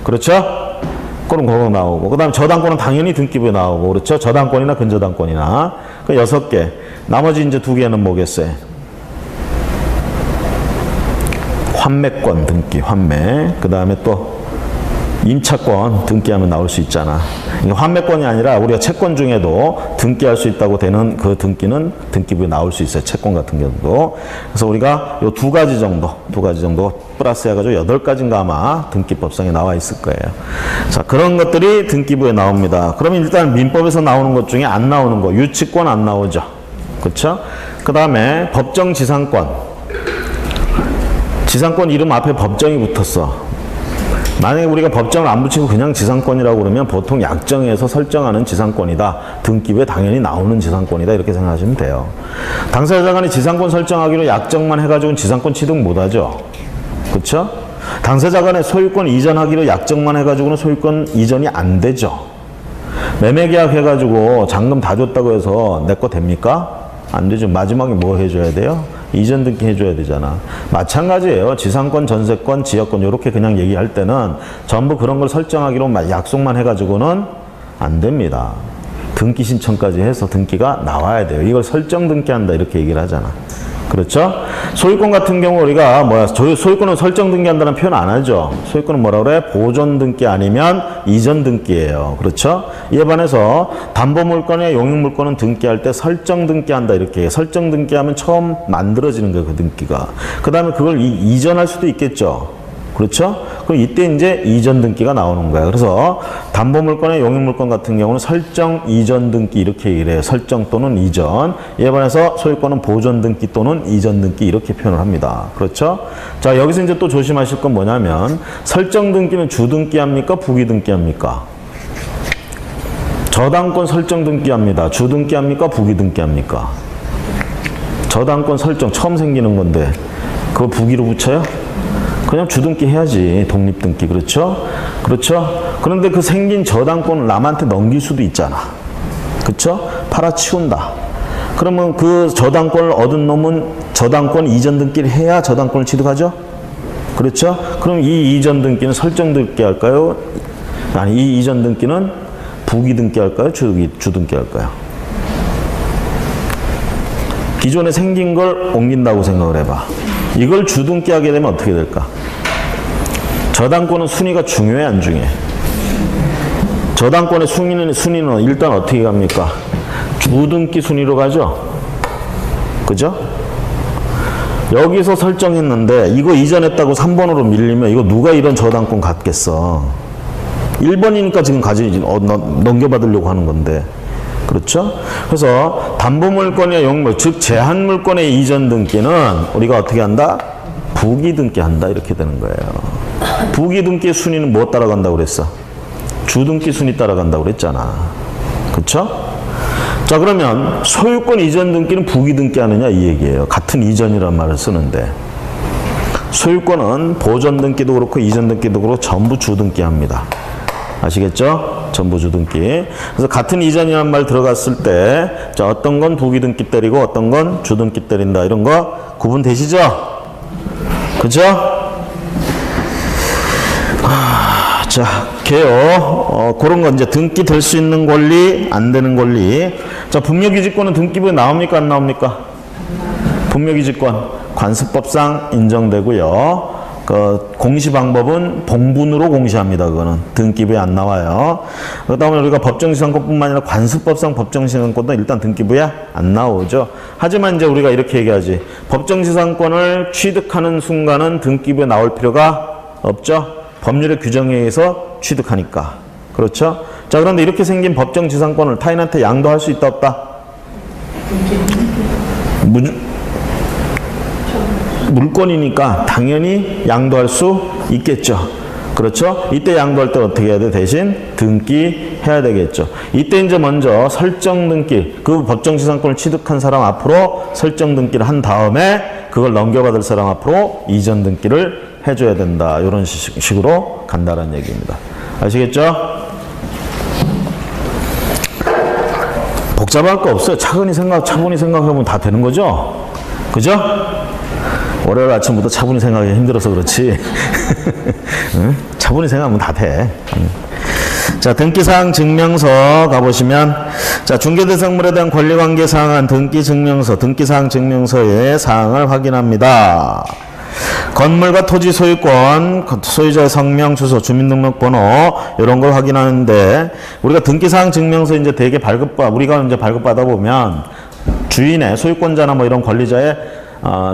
[SPEAKER 1] 그렇죠? 그럼 그거 나오고 그 다음에 저당권은 당연히 등기부에 나오고 그렇죠? 저당권이나 근저당권이나 그 6개. 나머지 이제 2개는 뭐겠어요? 환매권 등기 환매. 그 다음에 또 임차권 등기하면 나올 수 있잖아. 이게 환매권이 아니라 우리가 채권 중에도 등기할 수 있다고 되는 그 등기는 등기부에 나올 수 있어요. 채권 같은 경우도. 그래서 우리가 요 2가지 정도 플러스 해가지고 8가지인가 아마 등기법상에 나와 있을 거예요. 자, 그런 것들이 등기부에 나옵니다. 그러면 일단 민법에서 나오는 것 중에 안 나오는 거, 유치권 안 나오죠. 그렇죠? 그 다음에 법정 지상권. 지상권 이름 앞에 법정이 붙었어. 만약에 우리가 법정을 안 붙이고 그냥 지상권이라고 그러면 보통 약정에서 설정하는 지상권이다. 등기부에 당연히 나오는 지상권이다. 이렇게 생각하시면 돼요. 당사자 간에 지상권 설정하기로 약정만 해가지고는 지상권 취득 못하죠. 그렇죠? 당사자 간에 소유권 이전하기로 약정만 해가지고는 소유권 이전이 안 되죠. 매매계약 해가지고 잔금 다 줬다고 해서 내 거 됩니까? 안 되죠. 마지막에 뭐 해줘야 돼요? 이전 등기 해줘야 되잖아. 마찬가지예요. 지상권, 전세권, 지역권 이렇게 그냥 얘기할 때는 전부 그런 걸 설정하기로 약속만 해가지고는 안 됩니다. 등기 신청까지 해서 등기가 나와야 돼요. 이걸 설정 등기한다 이렇게 얘기를 하잖아. 그렇죠? 소유권 같은 경우 우리가 소유권은 설정 등기한다는 표현 안 하죠. 소유권은 뭐라 그래? 보존 등기 아니면 이전 등기예요. 그렇죠? 이에 반해서 담보물권이나 용익물권은 등기할 때 설정 등기한다 이렇게 해요. 설정 등기하면 처음 만들어지는 거예요. 그 등기가. 그 다음에 그걸 이전할 수도 있겠죠. 그렇죠? 그럼 이때 이제 이전 등기가 나오는 거예요. 그래서 담보물권의 용익물권 같은 경우는 설정 이전 등기 이렇게 얘기를 해요. 설정 또는 이전. 이에 반해서 소유권은 보존 등기 또는 이전 등기 이렇게 표현을 합니다. 그렇죠? 자, 여기서 이제 또 조심하실 건 뭐냐면 설정 등기는 주 등기 합니까? 부기 등기 합니까? 저당권 설정 등기 합니다. 주 등기 합니까? 부기 등기 합니까? 저당권 설정 처음 생기는 건데 그거 부기로 붙여요? 그냥 주등기 해야지. 독립등기. 그렇죠? 그렇죠? 그런데 그 생긴 저당권을 남한테 넘길 수도 있잖아. 그렇죠? 팔아치운다. 그러면 그 저당권을 얻은 놈은 저당권 이전 등기를 해야 저당권을 취득하죠? 그렇죠? 그럼 이 이전 등기는 설정 등기 할까요? 아니, 이 이전 등기는 부기 등기 할까요? 주 등기 할까요? 기존에 생긴 걸 옮긴다고 생각을 해봐. 이걸 주등기 하게 되면 어떻게 될까? 저당권은 순위가 중요해, 안 중요해? 저당권의 순위는 일단 어떻게 갑니까? 주등기 순위로 가죠? 그죠? 여기서 설정했는데 이거 이전했다고 3번으로 밀리면 이거 누가 이런 저당권 갖겠어? 1번이니까 지금 넘겨받으려고 하는 건데. 그렇죠? 그래서 담보물권이나 용물, 즉 제한물권의 이전 등기는 우리가 어떻게 한다? 부기 등기한다 이렇게 되는 거예요. 부기 등기의 순위는 뭐 따라간다고 그랬어? 주등기 순위 따라간다고 그랬잖아. 그렇죠? 자, 그러면 소유권 이전 등기는 부기 등기하느냐 이 얘기예요. 같은 이전이라는 말을 쓰는데 소유권은 보존 등기도 그렇고 이전 등기도 그렇고 전부 주등기합니다. 아시겠죠? 전부 주등기. 그래서 같은 이전이라는 말 들어갔을 때, 자, 어떤 건 부기 등기 때리고 어떤 건 주등기 때린다. 이런 거 구분되시죠? 그죠? 자, 개요. 그런 거 이제 등기 될 수 있는 권리, 안 되는 권리. 자, 분묘기지권은 등기부에 나옵니까? 안 나옵니까? 분묘기지권. 관습법상 인정되고요. 그 공시 방법은 봉분으로 공시합니다. 그거는 등기부에 안 나와요. 그다음에 우리가 법정지상권뿐만 아니라 관습법상 법정지상권도 일단 등기부에 안 나오죠. 하지만 이제 우리가 이렇게 얘기하지. 법정지상권을 취득하는 순간은 등기부에 나올 필요가 없죠. 법률의 규정에 의해서 취득하니까. 그렇죠? 자, 그런데 이렇게 생긴 법정지상권을 타인한테 양도할 수 있다 없다? 물권이니까 당연히 양도할 수 있겠죠. 그렇죠? 이때 양도할 때 어떻게 해야 돼? 대신 등기해야 되겠죠. 이때 이제 먼저 설정 등기, 그 법정지상권을 취득한 사람 앞으로 설정 등기를 한 다음에 그걸 넘겨받을 사람 앞으로 이전 등기를 해줘야 된다. 이런 식으로 간다는 얘기입니다. 아시겠죠? 복잡할 거 없어요. 차분히 생각해보면 다 되는 거죠? 그죠? 월요일 아침부터 차분히 생각하기 힘들어서 그렇지. 응? 차분히 생각하면 다 돼. 자, 등기사항 증명서 가보시면, 자, 중개대상물에 대한 권리관계 사항은 등기증명서, 등기사항 증명서의 사항을 확인합니다. 건물과 토지 소유권, 소유자의 성명, 주소, 주민등록번호 이런 걸 확인하는데 우리가 등기사항 증명서 이제 되게 우리가 이제 발급받아 보면 주인의 소유권자나 뭐 이런 권리자의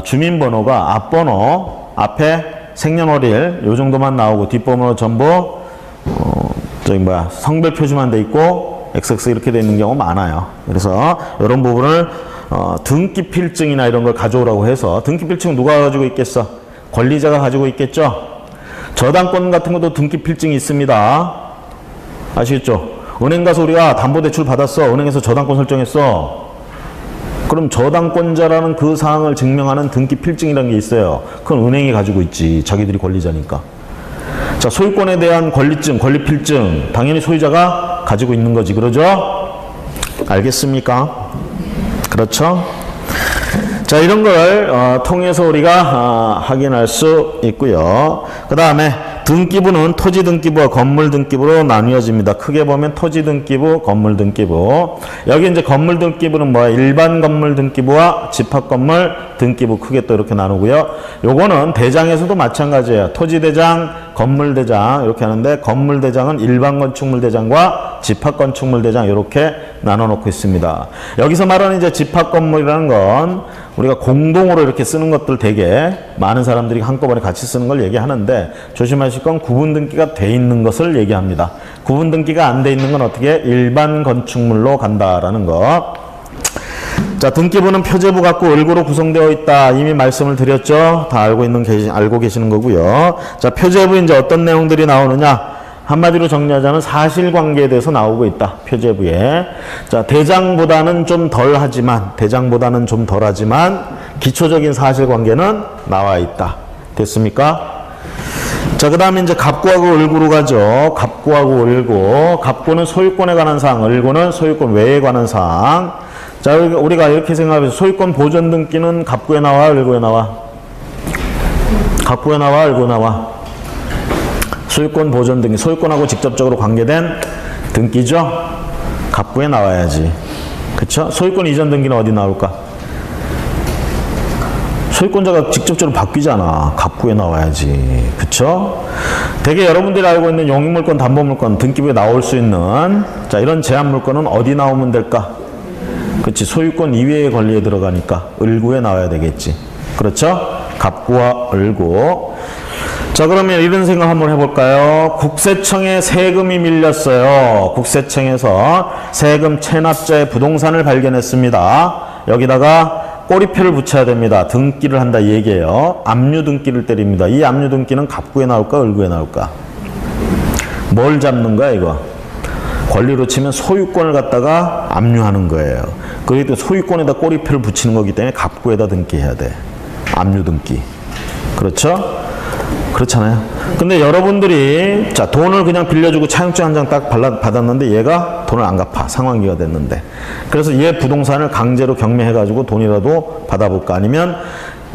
[SPEAKER 1] 주민번호가 앞번호, 앞에 생년월일 요 정도만 나오고 뒷번호 전부 성별 표시만 돼 있고 XX 이렇게 돼 있는 경우 많아요. 그래서 이런 부분을 등기필증이나 이런 걸 가져오라고 해서 등기필증 누가 가지고 있겠어? 권리자가 가지고 있겠죠? 저당권 같은 것도 등기필증이 있습니다. 아시겠죠? 은행 가서 우리가 담보대출 받았어. 은행에서 저당권 설정했어. 그럼 저당권자라는 그 사항을 증명하는 등기 필증이라는 게 있어요. 그건 은행이 가지고 있지. 자기들이 권리자니까. 자, 소유권에 대한 권리증, 권리필증 당연히 소유자가 가지고 있는 거지. 그러죠? 알겠습니까? 그렇죠? 자, 이런 걸 통해서 우리가 확인할 수 있고요. 그 다음에 등기부는 토지 등기부와 건물 등기부로 나뉘어집니다. 크게 보면 토지 등기부, 건물 등기부. 여기 이제 건물 등기부는 뭐야? 일반 건물 등기부와 집합 건물 등기부 크게 또 이렇게 나누고요. 요거는 대장에서도 마찬가지예요. 토지 대장, 건물 대장 이렇게 하는데 건물 대장은 일반 건축물 대장과 집합 건축물 대장 이렇게 나눠 놓고 있습니다. 여기서 말하는 이제 집합 건물이라는 건 우리가 공동으로 이렇게 쓰는 것들 되게 많은 사람들이 한꺼번에 같이 쓰는 걸 얘기하는데 조심하실 건 구분 등기가 돼 있는 것을 얘기합니다. 구분 등기가 안 돼 있는 건 어떻게 일반 건축물로 간다라는 것. 자, 등기부는 표제부 갖고 을구로 구성되어 있다. 이미 말씀을 드렸죠. 다 알고 계시는 거고요. 자, 표제부 이제 어떤 내용들이 나오느냐? 한마디로 정리하자면 사실관계에 대해서 나오고 있다. 표제부에. 자, 대장보다는 좀 덜하지만 기초적인 사실관계는 나와 있다. 됐습니까? 자, 그 다음에 이제 갑구하고 을구로 가죠. 갑구하고 을구. 갑구는 소유권에 관한 사항, 을구는 소유권 외에 관한 사항. 자, 우리가 이렇게 생각해서 소유권 보존 등기는 갑구에 나와, 을구에 나와? 갑구에 나와, 을구에 나와? 소유권 보존 등기, 소유권하고 직접적으로 관계된 등기죠? 갑구에 나와야지. 그쵸? 소유권 이전 등기는 어디 나올까? 소유권자가 직접적으로 바뀌잖아. 갑구에 나와야지. 그쵸? 되게 여러분들이 알고 있는 용익물권, 담보물권, 등기부에 나올 수 있는 자, 이런 제한물권은 어디 나오면 될까? 그치? 소유권 이외의 권리에 들어가니까 을구에 나와야 되겠지. 그렇죠? 갑구와 을구. 자, 그러면 이런 생각 한번 해볼까요? 국세청에 세금이 밀렸어요. 국세청에서 세금 체납자의 부동산을 발견했습니다. 여기다가 꼬리표를 붙여야 됩니다. 등기를 한다 이 얘기예요. 압류 등기를 때립니다. 이 압류 등기는 갑구에 나올까, 을구에 나올까? 뭘 잡는 거야, 이거? 권리로 치면 소유권을 갖다가 압류하는 거예요. 그래도 소유권에다 꼬리표를 붙이는 거기 때문에 갑구에다 등기해야 돼. 압류 등기. 그렇죠? 그렇잖아요. 근데 여러분들이 자, 돈을 그냥 빌려주고 차용증 한 장 딱 받았는데 얘가 돈을 안 갚아. 상환기가 됐는데. 그래서 얘 부동산을 강제로 경매해가지고 돈이라도 받아볼까? 아니면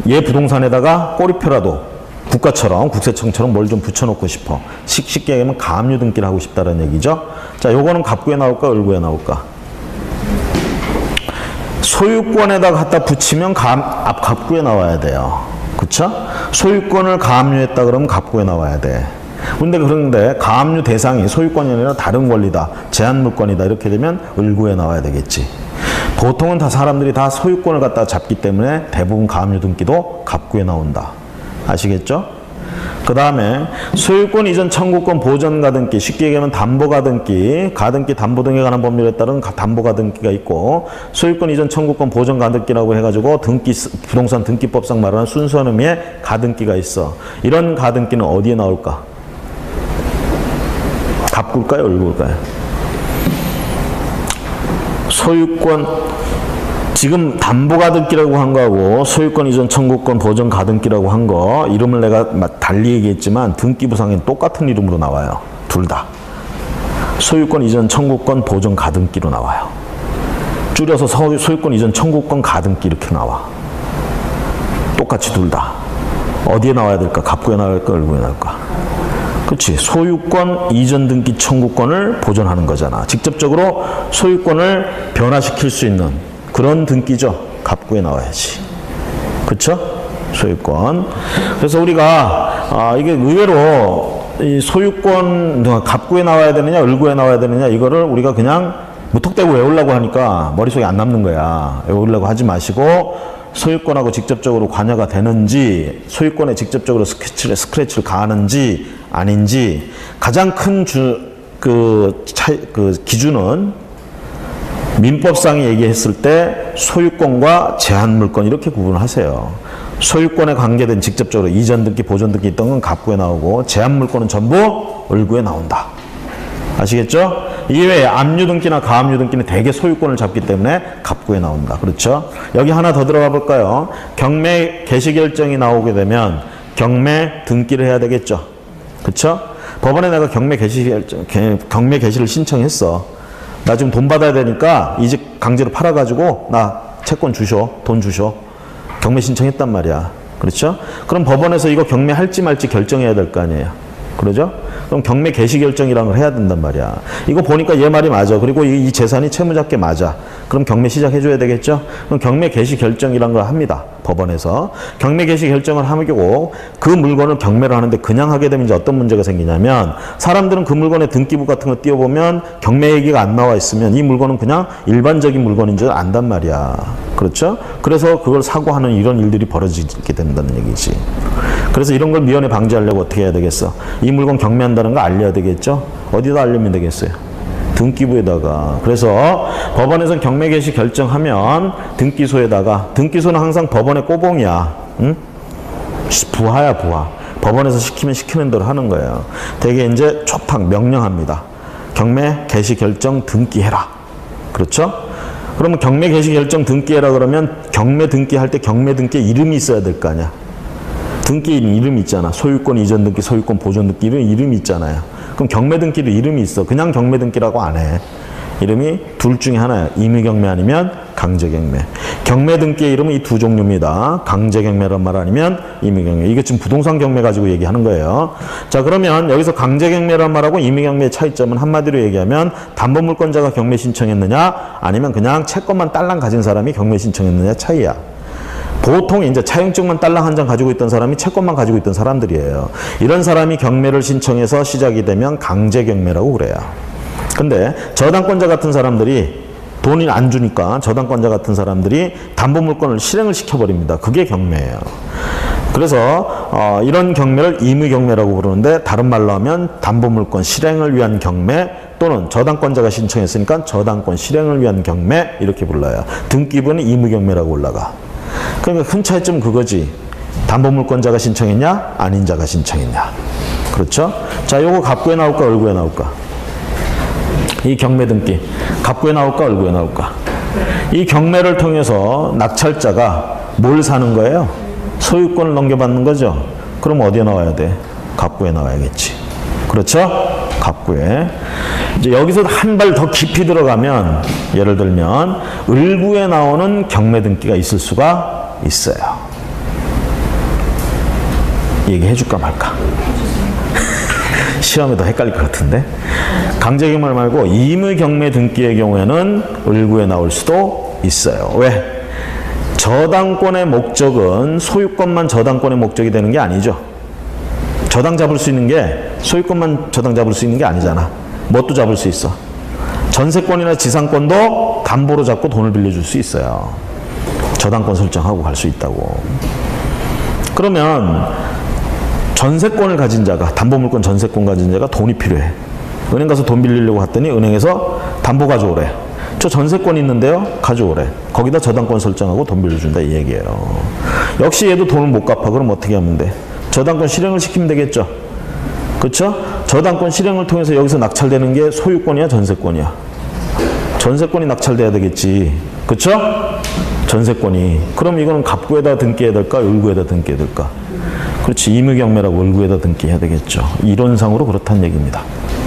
[SPEAKER 1] 얘 부동산에다가 꼬리표라도 국가처럼 국세청처럼 뭘 좀 붙여놓고 싶어. 쉽게 얘기하면 가압류 등기를 하고 싶다는 얘기죠. 자, 요거는 갑구에 나올까, 을구에 나올까? 소유권에다 갖다 붙이면 갑구에 나와야 돼요. 그쵸? 소유권을 가압류했다 그러면 갑구에 나와야 돼. 그런데 가압류 대상이 소유권이 아니라 다른 권리다, 제한물권이다 이렇게 되면 을구에 나와야 되겠지. 보통은 다 사람들이 다 소유권을 갖다 잡기 때문에 대부분 가압류 등기도 갑구에 나온다. 아시겠죠? 그 다음에 소유권 이전 청구권 보전 가등기, 쉽게 얘기하면 담보 가등기, 가등기 담보 등에 관한 법률에 따른 담보 가등기가 있고, 소유권 이전 청구권 보전 가등기라고 해가지고 부동산 등기법상 말하는 순수한 의미의 가등기가 있어. 이런 가등기는 어디에 나올까? 갑구일까요, 을구일까요? 소유권 지금 담보 가등기라고 한 거하고 소유권 이전 청구권 보전 가등기라고 한 거 이름을 내가 달리 얘기했지만 등기부상엔 똑같은 이름으로 나와요. 둘 다. 소유권 이전 청구권 보전 가등기로 나와요. 줄여서 소유권 이전 청구권 가등기 이렇게 나와. 똑같이 둘 다. 어디에 나와야 될까? 갑구에 나올까? 을구에 나올까? 그렇지. 소유권 이전 등기 청구권을 보존하는 거잖아. 직접적으로 소유권을 변화시킬 수 있는 그런 등기죠. 갑구에 나와야지. 그쵸? 소유권. 그래서 우리가 이게 의외로 이 소유권 갑구에 나와야 되느냐 을구에 나와야 되느냐 이거를 우리가 그냥 무턱대고 외우려고 하니까 머릿속에 안 남는 거야. 외우려고 하지 마시고 소유권하고 직접적으로 관여가 되는지, 소유권에 직접적으로 스크래치를 가하는지 아닌지 가장 큰 기준은 민법상이 얘기했을 때 소유권과 제한물권 이렇게 구분을 하세요. 소유권에 관계된 직접적으로 이전 등기, 보존 등기 있던 건 갑구에 나오고 제한물권은 전부 을구에 나온다. 아시겠죠? 이외에 압류등기나 가압류등기는 대개 소유권을 잡기 때문에 갑구에 나온다. 그렇죠? 여기 하나 더 들어가 볼까요? 경매 개시결정이 나오게 되면 경매 등기를 해야 되겠죠. 그렇죠? 법원에 내가 경매 개시를 신청했어. 나 지금 돈 받아야 되니까 이 집 강제로 팔아가지고 나 채권 주셔, 돈 주셔. 경매 신청했단 말이야. 그렇죠? 그럼 법원에서 이거 경매할지 말지 결정해야 될 거 아니에요. 그러죠? 그럼 경매 개시 결정이라는 걸 해야 된단 말이야. 이거 보니까 얘 말이 맞아. 그리고 이 재산이 채무자께 맞아. 그럼 경매 시작해줘야 되겠죠? 그럼 경매 개시 결정이라는 걸 합니다. 법원에서. 경매 개시 결정을 하고 그 물건을 경매를 하는데 그냥 하게 되면 이제 어떤 문제가 생기냐면 사람들은 그 물건의 등기부 같은 거 띄워보면 경매 얘기가 안 나와 있으면 이 물건은 그냥 일반적인 물건인 줄 안단 말이야. 그렇죠? 그래서 그걸 사고하는 이런 일들이 벌어지게 된다는 얘기지. 그래서 이런 걸 미연에 방지하려고 어떻게 해야 되겠어? 이 물건 경매한다는 거 알려야 되겠죠? 어디다 알리면 되겠어요? 등기부에다가. 그래서 법원에서 경매 개시 결정하면 등기소에다가, 등기소는 항상 법원의 꼬봉이야. 응? 부하야, 부하. 법원에서 시키면 시키는 대로 하는 거예요. 되게 이제 촉탁 명령합니다. 경매 개시 결정 등기해라. 그렇죠? 그러면 경매 개시 결정 등기해라 그러면 경매 등기할 때 경매 등기에 이름이 있어야 될 거 아니야. 등기 이름이 있잖아. 소유권 이전 등기, 소유권 보존 등기 이름이 있잖아요. 그럼 경매 등기도 이름이 있어. 그냥 경매 등기라고 안 해. 이름이 둘 중에 하나야. 임의경매 아니면 강제경매. 경매 등기의 이름은 이 두 종류입니다. 강제경매란 말 아니면 임의경매. 이게 지금 부동산 경매 가지고 얘기하는 거예요. 자, 그러면 여기서 강제경매란 말하고 임의경매의 차이점은 한마디로 얘기하면 담보물권자가 경매 신청했느냐 아니면 그냥 채권만 딸랑 가진 사람이 경매 신청했느냐 차이야. 보통 이제 차용증만 딸랑 한 장 가지고 있던 사람이 채권만 가지고 있던 사람들이에요. 이런 사람이 경매를 신청해서 시작이 되면 강제경매라고 그래요. 근데 저당권자 같은 사람들이 돈을 안 주니까 저당권자 같은 사람들이 담보물권을 실행을 시켜버립니다. 그게 경매예요. 그래서 이런 경매를 임의경매라고 부르는데 다른 말로 하면 담보물권 실행을 위한 경매 또는 저당권자가 신청했으니까 저당권 실행을 위한 경매 이렇게 불러요. 등기부는 임의경매라고 올라가. 그러니까 큰 차이점은 그거지. 담보물권자가 신청했냐? 아닌 자가 신청했냐. 그렇죠? 자, 요거 갑구에 나올까? 을구에 나올까? 이 경매 등기. 갑구에 나올까? 을구에 나올까? 이 경매를 통해서 낙찰자가 뭘 사는 거예요? 소유권을 넘겨받는 거죠? 그럼 어디에 나와야 돼? 갑구에 나와야겠지. 그렇죠? 갑구에. 이제 여기서 한 발 더 깊이 들어가면 예를 들면 을구에 나오는 경매 등기가 있을 수가 있어요. 얘기해 줄까 말까? 시험에도 헷갈릴 것 같은데. 강제경매 말고 임의경매 등기의 경우에는 을구에 나올 수도 있어요. 왜? 저당권의 목적은 소유권만 저당권의 목적이 되는 게 아니죠. 저당 잡을 수 있는 게 소유권만 저당 잡을 수 있는 게 아니잖아. 뭣도 잡을 수 있어. 전세권이나 지상권도 담보로 잡고 돈을 빌려줄 수 있어요. 저당권 설정하고 갈 수 있다고. 그러면 전세권을 가진 자가, 담보물권 전세권 가진 자가 돈이 필요해. 은행 가서 돈 빌리려고 했더니 은행에서 담보 가져오래. 저 전세권 있는데요? 가져오래. 거기다 저당권 설정하고 돈 빌려준다 이 얘기예요. 역시 얘도 돈을 못 갚아. 그럼 어떻게 하면 돼? 저당권 실행을 시키면 되겠죠. 그렇죠? 저당권 실행을 통해서 여기서 낙찰되는 게 소유권이야, 전세권이야? 전세권이 낙찰돼야 되겠지. 그렇죠? 전세권이. 그럼 이거는 갑구에다 등기해야 될까? 을구에다 등기해야 될까? 그렇지. 임의경매라고 을구에다 등기해야 되겠죠. 이론상으로 그렇다는 얘기입니다.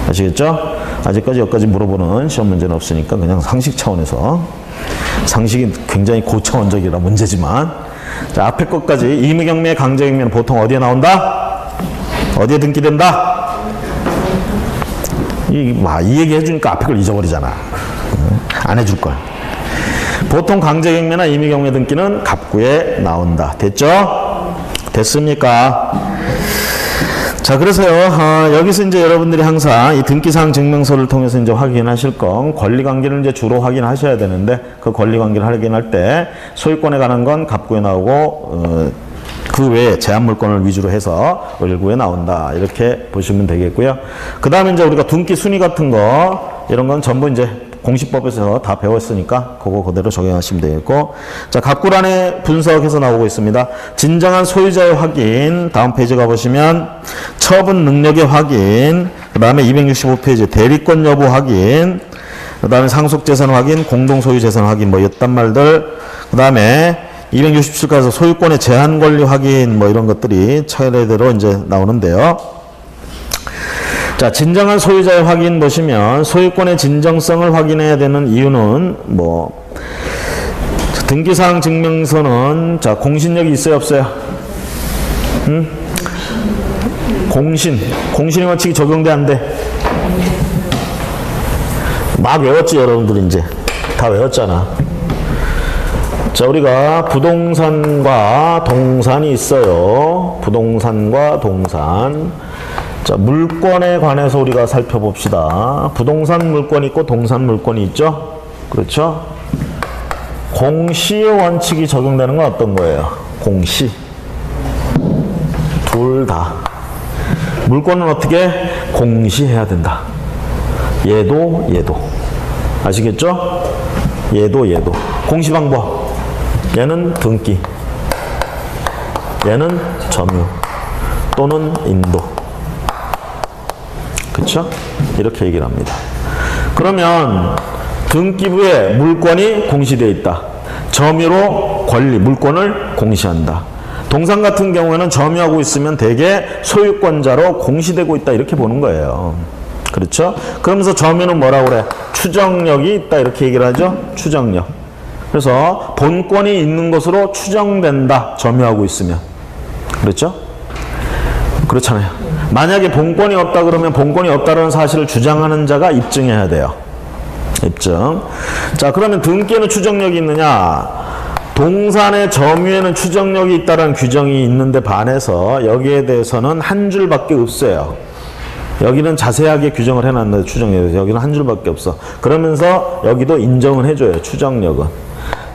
[SPEAKER 1] 아시겠죠? 아직까지 여기까지 물어보는 시험 문제는 없으니까 그냥 상식 차원에서. 상식이 굉장히 고차원적이라 문제지만. 자, 앞에 것까지 임의경매, 강제경매는 보통 어디에 나온다? 어디에 등기된다? 이 얘기 해주니까 앞에 걸 잊어버리잖아. 안 해줄걸. 보통 강제경매나 임의경매 등기는 갑구에 나온다. 됐죠? 됐습니까? 자, 그래서요, 여기서 이제 여러분들이 항상 이 등기사항 증명서를 통해서 이제 확인하실 건 권리관계를 이제 주로 확인하셔야 되는데 그 권리관계를 확인할 때 소유권에 관한 건 갑구에 나오고, 그 외에 제한물권을 위주로 해서 을구에 나온다. 이렇게 보시면 되겠고요. 그 다음에 이제 우리가 등기 순위 같은 거, 이런 건 전부 이제 공시법에서 다 배웠으니까 그거 그대로 적용하시면 되겠고. 자, 갑구란의 분석해서 나오고 있습니다. 진정한 소유자의 확인. 다음 페이지 가보시면 처분 능력의 확인. 그 다음에 265페이지 대리권 여부 확인, 그 다음에 상속재산 확인, 공동소유재산 확인, 뭐 이딴 말들, 그 다음에 267까지 소유권의 제한 권리 확인, 뭐 이런 것들이 차례대로 이제 나오는데요. 자, 진정한 소유자의 확인 보시면 소유권의 진정성을 확인해야 되는 이유는 뭐 등기사항 증명서는 자 공신력이 있어요 없어요? 공신의 원칙이 적용돼 안 돼? 막 외웠지 여러분들 이제 다 외웠잖아. 자, 우리가 부동산과 동산이 있어요. 부동산과 동산. 자, 물권에 관해서 우리가 살펴봅시다. 부동산 물권이 있고 동산 물권이 있죠? 그렇죠? 공시의 원칙이 적용되는 건 어떤 거예요? 공시. 둘 다. 물권은 어떻게? 공시해야 된다. 얘도. 아시겠죠? 얘도. 공시 방법. 얘는 등기. 얘는 점유. 또는 인도. 그쵸? 이렇게 얘기를 합니다. 그러면 등기부에 물권이 공시되어 있다. 점유로 권리, 물권을 공시한다. 동산 같은 경우에는 점유하고 있으면 대개 소유권자로 공시되고 있다 이렇게 보는 거예요. 그렇죠? 그러면서 점유는 뭐라고 그래? 추정력이 있다 이렇게 얘기를 하죠. 추정력. 그래서 본권이 있는 것으로 추정된다. 점유하고 있으면. 그렇죠? 그렇잖아요. 만약에 본권이 없다 그러면 본권이 없다는 사실을 주장하는 자가 입증해야 돼요. 입증. 자, 그러면 등기에는 추정력이 있느냐? 동산의 점유에는 추정력이 있다는 규정이 있는데 반해서 여기에 대해서는 한 줄밖에 없어요. 여기는 자세하게 규정을 해놨는데 추정력에 여기는 한 줄밖에 없어. 그러면서 여기도 인정을 해줘요. 추정력은.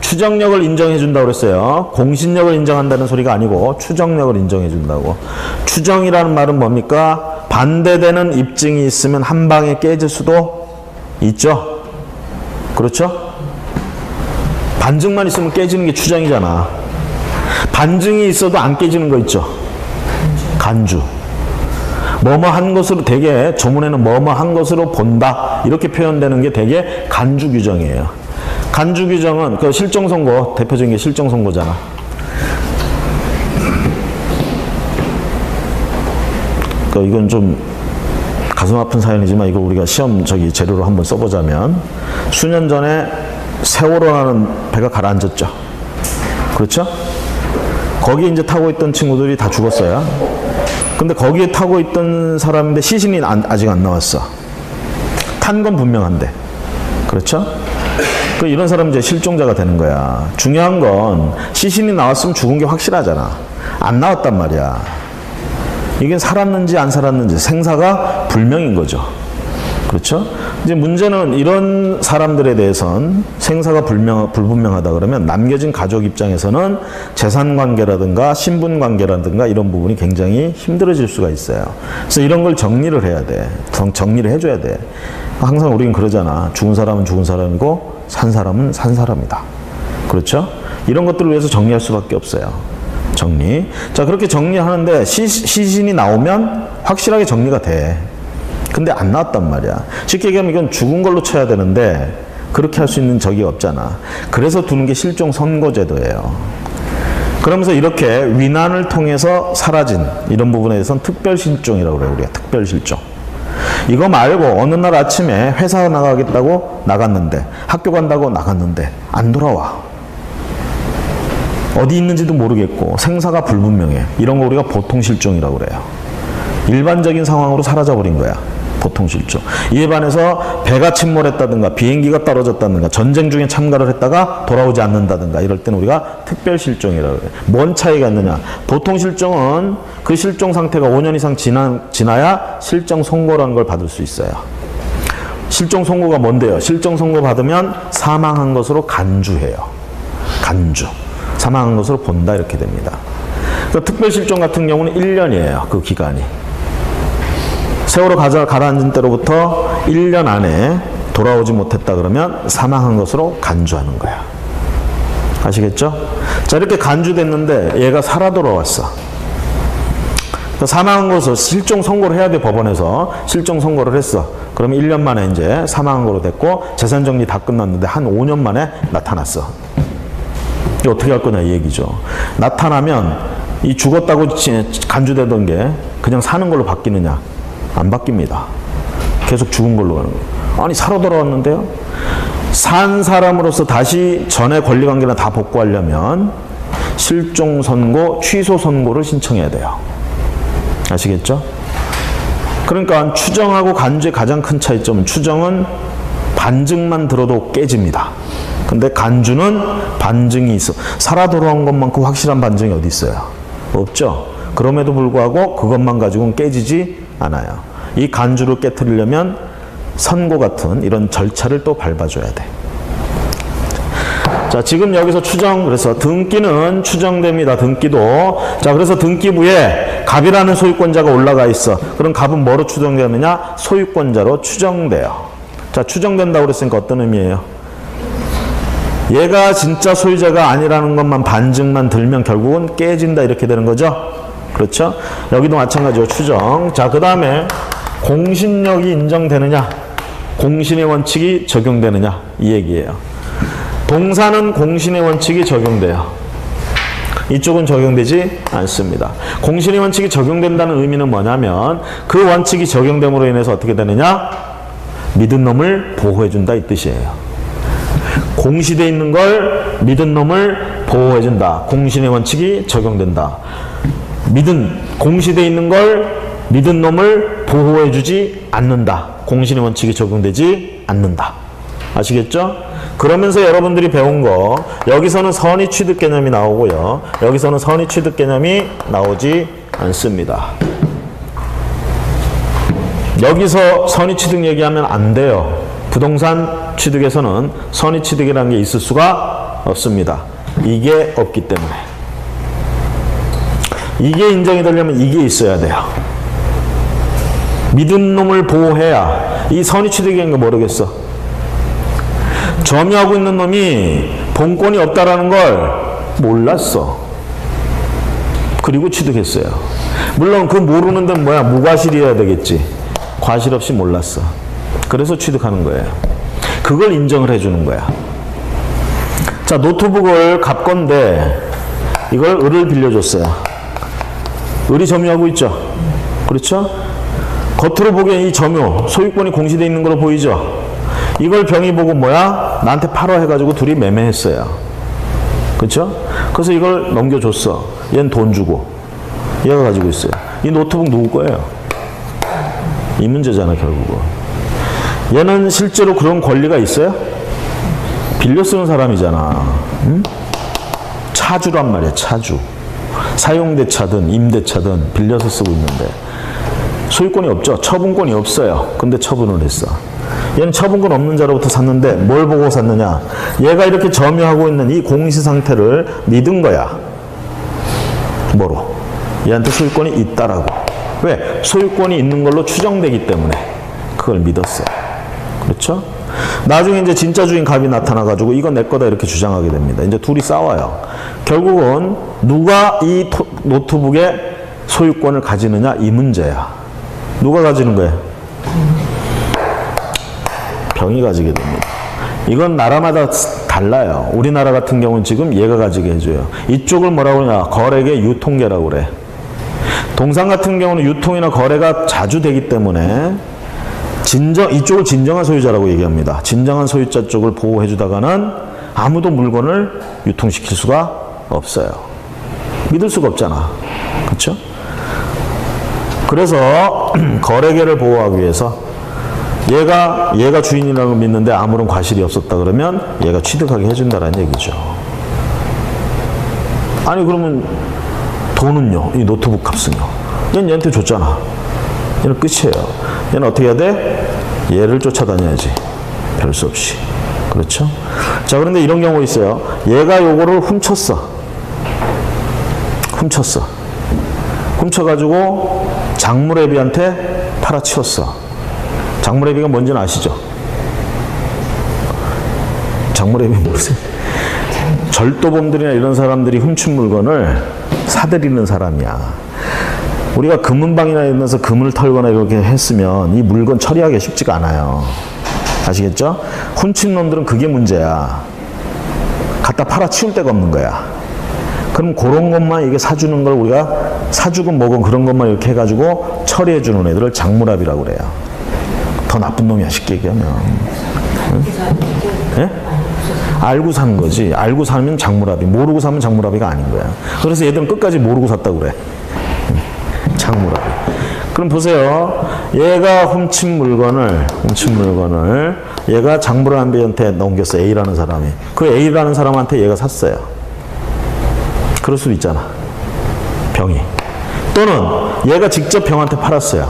[SPEAKER 1] 추정력을 인정해준다고 그랬어요. 공신력을 인정한다는 소리가 아니고 추정력을 인정해준다고. 추정이라는 말은 뭡니까? 반대되는 입증이 있으면 한 방에 깨질 수도 있죠. 그렇죠? 반증만 있으면 깨지는 게 추정이잖아. 반증이 있어도 안 깨지는 거 있죠. 간주. 뭐뭐 한 것으로 되게 조문에는 뭐뭐 한 것으로 본다 이렇게 표현되는 게 되게 간주 규정이에요. 간주 규정은 그 실정선고 대표적인 게 실정선고잖아. 그 이건 좀 가슴 아픈 사연이지만 이거 우리가 시험 재료로 한번 써보자면 수년 전에 세월호라는 배가 가라앉았죠. 그렇죠? 거기 이제 타고 있던 친구들이 다 죽었어요. 근데 거기에 타고 있던 사람인데 시신이 아직 안 나왔어. 탄 건 분명한데. 그렇죠? 이런 사람은 이제 실종자가 되는 거야. 중요한 건 시신이 나왔으면 죽은 게 확실하잖아. 안 나왔단 말이야. 이게 살았는지 안 살았는지 생사가 불명인 거죠. 그렇죠? 이제 문제는 이런 사람들에 대해서는 생사가 불분명하다 그러면 남겨진 가족 입장에서는 재산관계라든가 신분관계라든가 이런 부분이 굉장히 힘들어질 수가 있어요. 그래서 이런 걸 정리를 해야 돼. 정리를 해줘야 돼. 항상 우리는 그러잖아. 죽은 사람은 죽은 사람이고 산 사람은 산 사람이다. 그렇죠? 이런 것들을 위해서 정리할 수밖에 없어요. 정리. 자, 그렇게 정리하는데 시신이 나오면 확실하게 정리가 돼. 근데 안 나왔단 말이야. 쉽게 얘기하면 이건 죽은 걸로 쳐야 되는데 그렇게 할 수 있는 적이 없잖아. 그래서 두는 게 실종 선고제도예요. 그러면서 이렇게 위난을 통해서 사라진 이런 부분에 대해서는 특별실종이라고 그래요. 우리가 특별실종. 이거 말고 어느 날 아침에 회사 나가겠다고 나갔는데 학교 간다고 나갔는데 안 돌아와. 어디 있는지도 모르겠고 생사가 불분명해. 이런 거 우리가 보통실종이라고 그래요. 일반적인 상황으로 사라져버린 거야. 보통실종. 이에 반해서 배가 침몰했다든가 비행기가 떨어졌다든가 전쟁 중에 참가를 했다가 돌아오지 않는다든가 이럴 때는 우리가 특별실종이라고 그래요. 뭔 차이가 있느냐. 보통실종은 그 실종 상태가 5년 이상 지나야 실종 선고라는 걸 받을 수 있어요. 실종 선고가 뭔데요? 실종 선고 받으면 사망한 것으로 간주해요. 간주. 사망한 것으로 본다 이렇게 됩니다. 그러니까 특별실종 같은 경우는 1년이에요. 그 기간이. 세월호 가라앉은 때로부터 1년 안에 돌아오지 못했다 그러면 사망한 것으로 간주하는 거야. 아시겠죠? 자, 이렇게 간주됐는데 얘가 살아 돌아왔어. 그러니까 사망한 것을 실종 선고를 해야 돼, 법원에서. 실종 선고를 했어. 그러면 1년 만에 이제 사망한 거로 됐고, 재산 정리 다 끝났는데 한 5년 만에 나타났어. 이거 어떻게 할 거냐, 이 얘기죠. 나타나면 이 죽었다고 간주되던 게 그냥 사는 걸로 바뀌느냐? 안 바뀝니다. 계속 죽은 걸로 가는 거예요. 아니, 살아 돌아왔는데요? 산 사람으로서 다시 전의 권리관계나 다 복구하려면 실종 선고, 취소 선고를 신청해야 돼요. 아시겠죠? 그러니까 추정하고 간주의 가장 큰 차이점은 추정은 반증만 들어도 깨집니다. 근데 간주는 반증이 있어. 살아 돌아온 것만큼 확실한 반증이 어디 있어요? 없죠. 그럼에도 불구하고 그것만 가지고는 깨지지 않아요. 이 간주를 깨트리려면 선고 같은 이런 절차를 또 밟아줘야 돼. 자, 지금 여기서 추정, 그래서 등기는 추정됩니다. 등기도. 자, 그래서 등기부에 갑이라는 소유권자가 올라가 있어. 그럼 갑은 뭐로 추정되느냐? 소유권자로 추정돼요. 자, 추정된다고 그랬으니까 어떤 의미예요? 얘가 진짜 소유자가 아니라는 것만 반증만 들면 결국은 깨진다, 이렇게 되는 거죠. 그렇죠? 여기도 마찬가지로 추정. 자, 그 다음에 공신력이 인정되느냐, 공신의 원칙이 적용되느냐, 이 얘기예요. 동사는 공신의 원칙이 적용돼요. 이쪽은 적용되지 않습니다. 공신의 원칙이 적용된다는 의미는 뭐냐면 그 원칙이 적용됨으로 인해서 어떻게 되느냐? 믿은 놈을 보호해준다, 이 뜻이에요. 공시되어 있는 걸 믿은 놈을 보호해준다. 공신의 원칙이 적용된다. 공시되어 있는 걸 믿은 놈을 보호해주지 않는다. 공신의 원칙이 적용되지 않는다. 아시겠죠? 그러면서 여러분들이 배운 거, 여기서는 선의 취득 개념이 나오고요. 여기서는 선의 취득 개념이 나오지 않습니다. 여기서 선의 취득 얘기하면 안 돼요. 부동산 취득에서는 선의 취득이라는 게 있을 수가 없습니다. 이게 없기 때문에. 이게 인정이 되려면 이게 있어야 돼요. 믿은 놈을 보호해야. 이 선의 취득인 거 모르겠어. 점유하고 있는 놈이 본권이 없다라는 걸 몰랐어. 그리고 취득했어요. 물론 그 모르는 데는 뭐야? 무과실이어야 되겠지. 과실 없이 몰랐어. 그래서 취득하는 거예요. 그걸 인정을 해주는 거야. 자, 노트북을 갑 건데 이걸 을을 빌려줬어요. 을이 점유하고 있죠. 그렇죠? 겉으로 보기엔 이 점유, 소유권이 공시되어 있는 걸로 보이죠. 이걸 병이 보고 뭐야? 나한테 팔아 해가지고 둘이 매매했어요. 그렇죠? 그래서 이걸 넘겨줬어. 얘는 돈 주고 얘가 가지고 있어요. 이 노트북 누구 거예요? 이 문제잖아, 결국은. 얘는 실제로 그런 권리가 있어요? 빌려 쓰는 사람이잖아. 응? 차주란 말이야, 차주. 사용대차든 임대차든 빌려서 쓰고 있는데 소유권이 없죠. 처분권이 없어요. 근데 처분을 했어. 얘는 처분권 없는 자로부터 샀는데 뭘 보고 샀느냐? 얘가 이렇게 점유하고 있는 이 공시 상태를 믿은 거야. 뭐로? 얘한테 소유권이 있다라고. 왜? 소유권이 있는 걸로 추정되기 때문에 그걸 믿었어요. 그렇죠? 나중에 이제 진짜 주인 갑이 나타나가지고 이건 내 거다 이렇게 주장하게 됩니다. 이제 둘이 싸워요. 결국은 누가 이 노트북의 소유권을 가지느냐, 이 문제야. 누가 가지는 거예요? 병이 가지게 됩니다. 이건 나라마다 달라요. 우리나라 같은 경우는 지금 얘가 가지게 해줘요. 이쪽을 뭐라고 하냐? 거래계 유통계라고 그래. 동산 같은 경우는 유통이나 거래가 자주 되기 때문에 이쪽을 진정한 소유자라고 얘기합니다. 진정한 소유자 쪽을 보호해주다가는 아무도 물건을 유통시킬 수가 없어요. 믿을 수가 없잖아. 그렇죠? 그래서 거래계를 보호하기 위해서 얘가 주인이라고 믿는데 아무런 과실이 없었다 그러면 얘가 취득하게 해준다는 얘기죠. 아니 그러면 돈은요? 이 노트북 값은요? 얘는 얘한테 줬잖아. 얘는 끝이에요. 얘는 어떻게 해야 돼? 얘를 쫓아다녀야지. 별 수 없이. 그렇죠? 자, 그런데 이런 경우 있어요. 얘가 요거를 훔쳤어. 훔쳐가지고 장물애비한테 팔아치웠어. 장물애비가 뭔지는 아시죠? 장물애비 모르세요? 절도범들이나 이런 사람들이 훔친 물건을 사들이는 사람이야. 우리가 금은방이나 이런 데서 금을 털거나 이렇게 했으면 이 물건 처리하기가 쉽지가 않아요. 아시겠죠? 훔친 놈들은 그게 문제야. 갖다 팔아 치울 데가 없는 거야. 그럼 그런 것만 이게 사주는 걸 우리가 사주건 뭐건 그런 것만 이렇게 해가지고 처리해주는 애들을 장물합이라고 그래요. 더 나쁜 놈이야, 쉽게 얘기하면. 응? 네? 알고 사는 거지. 알고 사면 장물합이, 모르고 사면 장물합이가 아닌 거야. 그래서 얘들은 끝까지 모르고 샀다고 그래. 장물합이. 그럼 보세요. 얘가 훔친 물건을 얘가 장물합이한테 넘겼어. A라는 사람이. 그 A라는 사람한테 얘가 샀어요. 그럴 수도 있잖아. 병이. 또는 얘가 직접 병한테 팔았어요.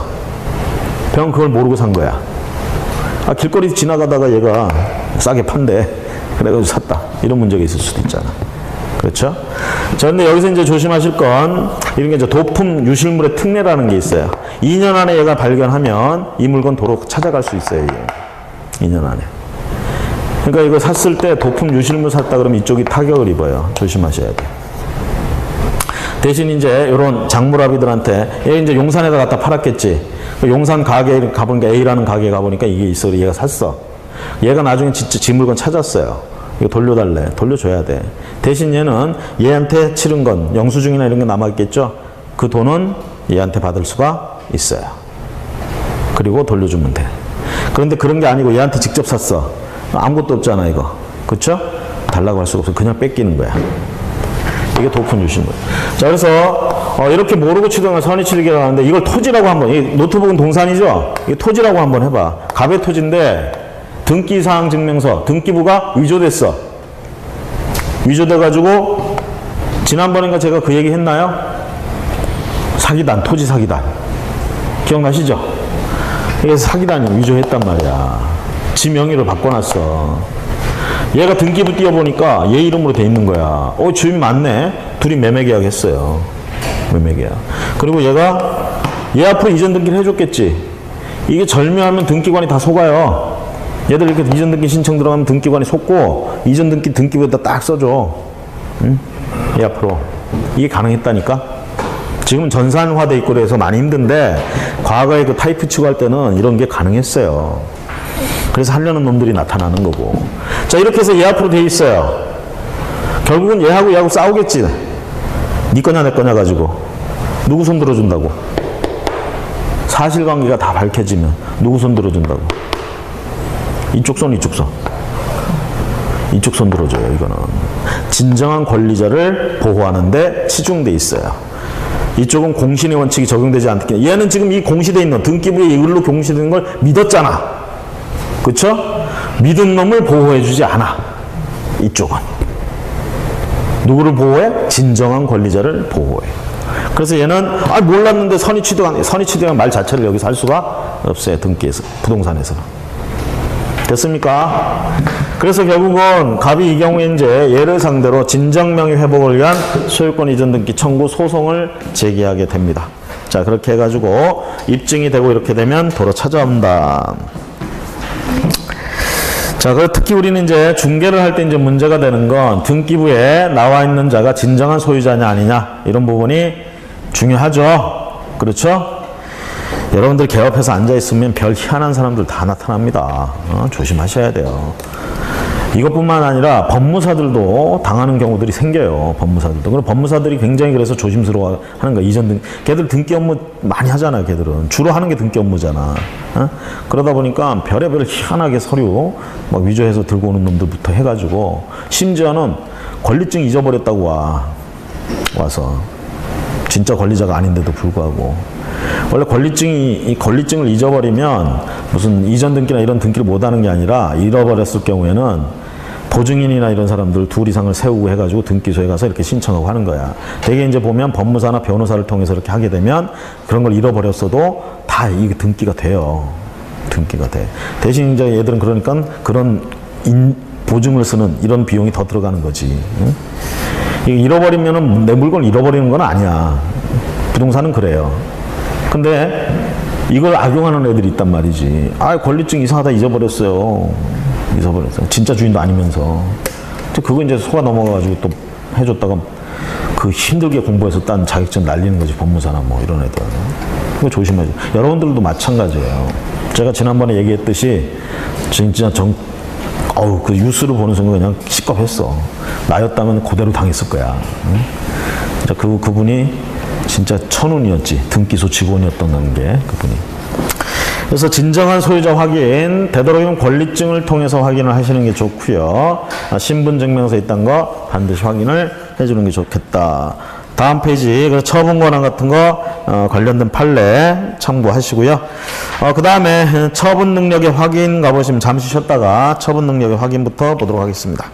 [SPEAKER 1] 병은 그걸 모르고 산 거야. 아, 길거리 지나가다가 얘가 싸게 판대. 그래가지고 샀다. 이런 문제가 있을 수도 있잖아. 그렇죠? 자, 근데 여기서 이제 조심하실 건, 이런 게 이제 도품 유실물의 특례라는 게 있어요. 2년 안에 얘가 발견하면 이 물건 도로 찾아갈 수 있어요. 2년 안에. 그러니까 이거 샀을 때 도품 유실물 샀다 그러면 이쪽이 타격을 입어요. 조심하셔야 돼요. 대신 이제 이런 장물합이들한테, 얘 이제 용산에다 갖다 팔았겠지. 용산 가게에 가보니까 A라는 가게에 가보니까 이게 있어. 얘가 샀어. 얘가 나중에 진짜 지 물건 찾았어요. 이거 돌려달래. 돌려줘야 돼. 대신 얘는 얘한테 치른 건 영수증이나 이런 게 남아있겠죠. 그 돈은 얘한테 받을 수가 있어요. 그리고 돌려주면 돼. 그런데 그런 게 아니고 얘한테 직접 샀어. 아무것도 없잖아 이거. 그쵸? 달라고 할 수가 없어. 그냥 뺏기는 거야. 이게 도품 유실물. 자, 그래서 이렇게 모르고 치던 걸 선의치르기라고 하는데 이걸 토지라고 한번, 이 노트북은 동산이죠? 이게 토지라고 한번 해봐. 갑의 토지인데 등기사항 증명서, 등기부가 위조됐어. 위조돼가지고 지난번인가 제가 그 얘기 했나요? 사기단, 토지 사기단. 기억나시죠? 이게 사기단이 위조했단 말이야. 지 명의로 바꿔놨어. 얘가 등기부 띄워보니까 얘 이름으로 돼 있는 거야. 주인 맞네. 둘이 매매계약 했어요. 매매계약. 그리고 얘가 얘 앞으로 이전 등기를 해줬겠지. 이게 절묘하면 등기관이 다 속아요. 얘들 이렇게 이전 등기 신청 들어가면 등기관이 속고 이전 등기 등기부에다 딱 써줘. 응? 얘 앞으로. 이게 가능했다니까. 지금은 전산화돼 있고 그래서 많이 힘든데 과거에 그 타이프 치고 할 때는 이런 게 가능했어요. 그래서 하려는 놈들이 나타나는 거고. 자, 이렇게 해서 얘 앞으로 돼 있어요. 결국은 얘하고 싸우겠지. 네 거냐 내 거냐 가지고. 누구 손 들어준다고. 사실관계가 다 밝혀지면 누구 손 들어준다고. 이쪽 손 이쪽 손. 이쪽 손 들어줘요. 이거는 진정한 권리자를 보호하는데 치중돼 있어요. 이쪽은 공신의 원칙이 적용되지 않기. 얘는 지금 이 공시돼 있는 등기부에 이걸로 공시되는 걸 믿었잖아. 그쵸? 믿은 놈을 보호해주지 않아. 이쪽은. 누구를 보호해? 진정한 권리자를 보호해. 그래서 얘는 몰랐는데 선의취득한 말 자체를 여기서 할 수가 없어요. 등기에서, 부동산에서는. 됐습니까? 그래서 결국은 갑이 이 경우에 이제 얘를 상대로 진정명의 회복을 위한 소유권 이전 등기 청구 소송을 제기하게 됩니다. 자, 그렇게 해가지고 입증이 되고 이렇게 되면 도로 찾아온다. 자, 특히 우리는 이제 중개를 할 때 이제 문제가 되는 건 등기부에 나와 있는 자가 진정한 소유자냐 아니냐 이런 부분이 중요하죠. 그렇죠? 여러분들 개업해서 앉아있으면 별 희한한 사람들 다 나타납니다. 조심하셔야 돼요. 이것뿐만 아니라 법무사들도 당하는 경우들이 생겨요. 법무사들도. 그럼 법무사들이 굉장히 그래서 조심스러워 하는 거야. 걔들 등기 업무 많이 하잖아요. 걔들은. 주로 하는 게 등기 업무잖아. 그러다 보니까 별의별 희한하게 서류 막 위조해서 들고 오는 놈들부터 해가지고 심지어는 권리증 잊어버렸다고 와서 진짜 권리자가 아닌데도 불구하고 원래 권리증을 잊어버리면 무슨 이전 등기나 이런 등기를 못하는 게 아니라 잃어버렸을 경우에는 보증인이나 이런 사람들 둘 이상을 세우고 해가지고 등기소에 가서 이렇게 신청하고 하는 거야. 대개 이제 보면 법무사나 변호사를 통해서 이렇게 하게 되면 그런 걸 잃어버렸어도 다 이게 등기가 돼요. 등기가 돼. 대신 이제 얘들은 그러니까 그런 보증을 쓰는 이런 비용이 더 들어가는 거지. 응? 잃어버리면은 내 물건을 잃어버리는 건 아니야. 부동산은 그래요. 근데 이걸 악용하는 애들이 있단 말이지. 권리증 이상하다 잊어버렸어요. 진짜 주인도 아니면서. 그거 이제 속아 넘어가가지고 또 해줬다가 그 힘들게 공부해서 딴 자격증 날리는 거지, 법무사나 뭐 이런 애들. 그거 조심하죠. 여러분들도 마찬가지예요. 제가 지난번에 얘기했듯이 진짜 그 뉴스를 보는 순간 그냥 시겁했어. 나였다면 그대로 당했을 거야. 응? 그분이 진짜 천운이었지. 등기소 직원이었던 게 그분이. 그래서 진정한 소유자 확인, 되도록이면 권리증을 통해서 확인을 하시는 게 좋고요. 신분증명서 있다는 거 반드시 확인을 해주는 게 좋겠다. 다음 페이지, 그래서 처분 권한 같은 거 관련된 판례 참고하시고요. 그 다음에 처분 능력의 확인 가보시면 잠시 쉬었다가 처분 능력의 확인부터 보도록 하겠습니다.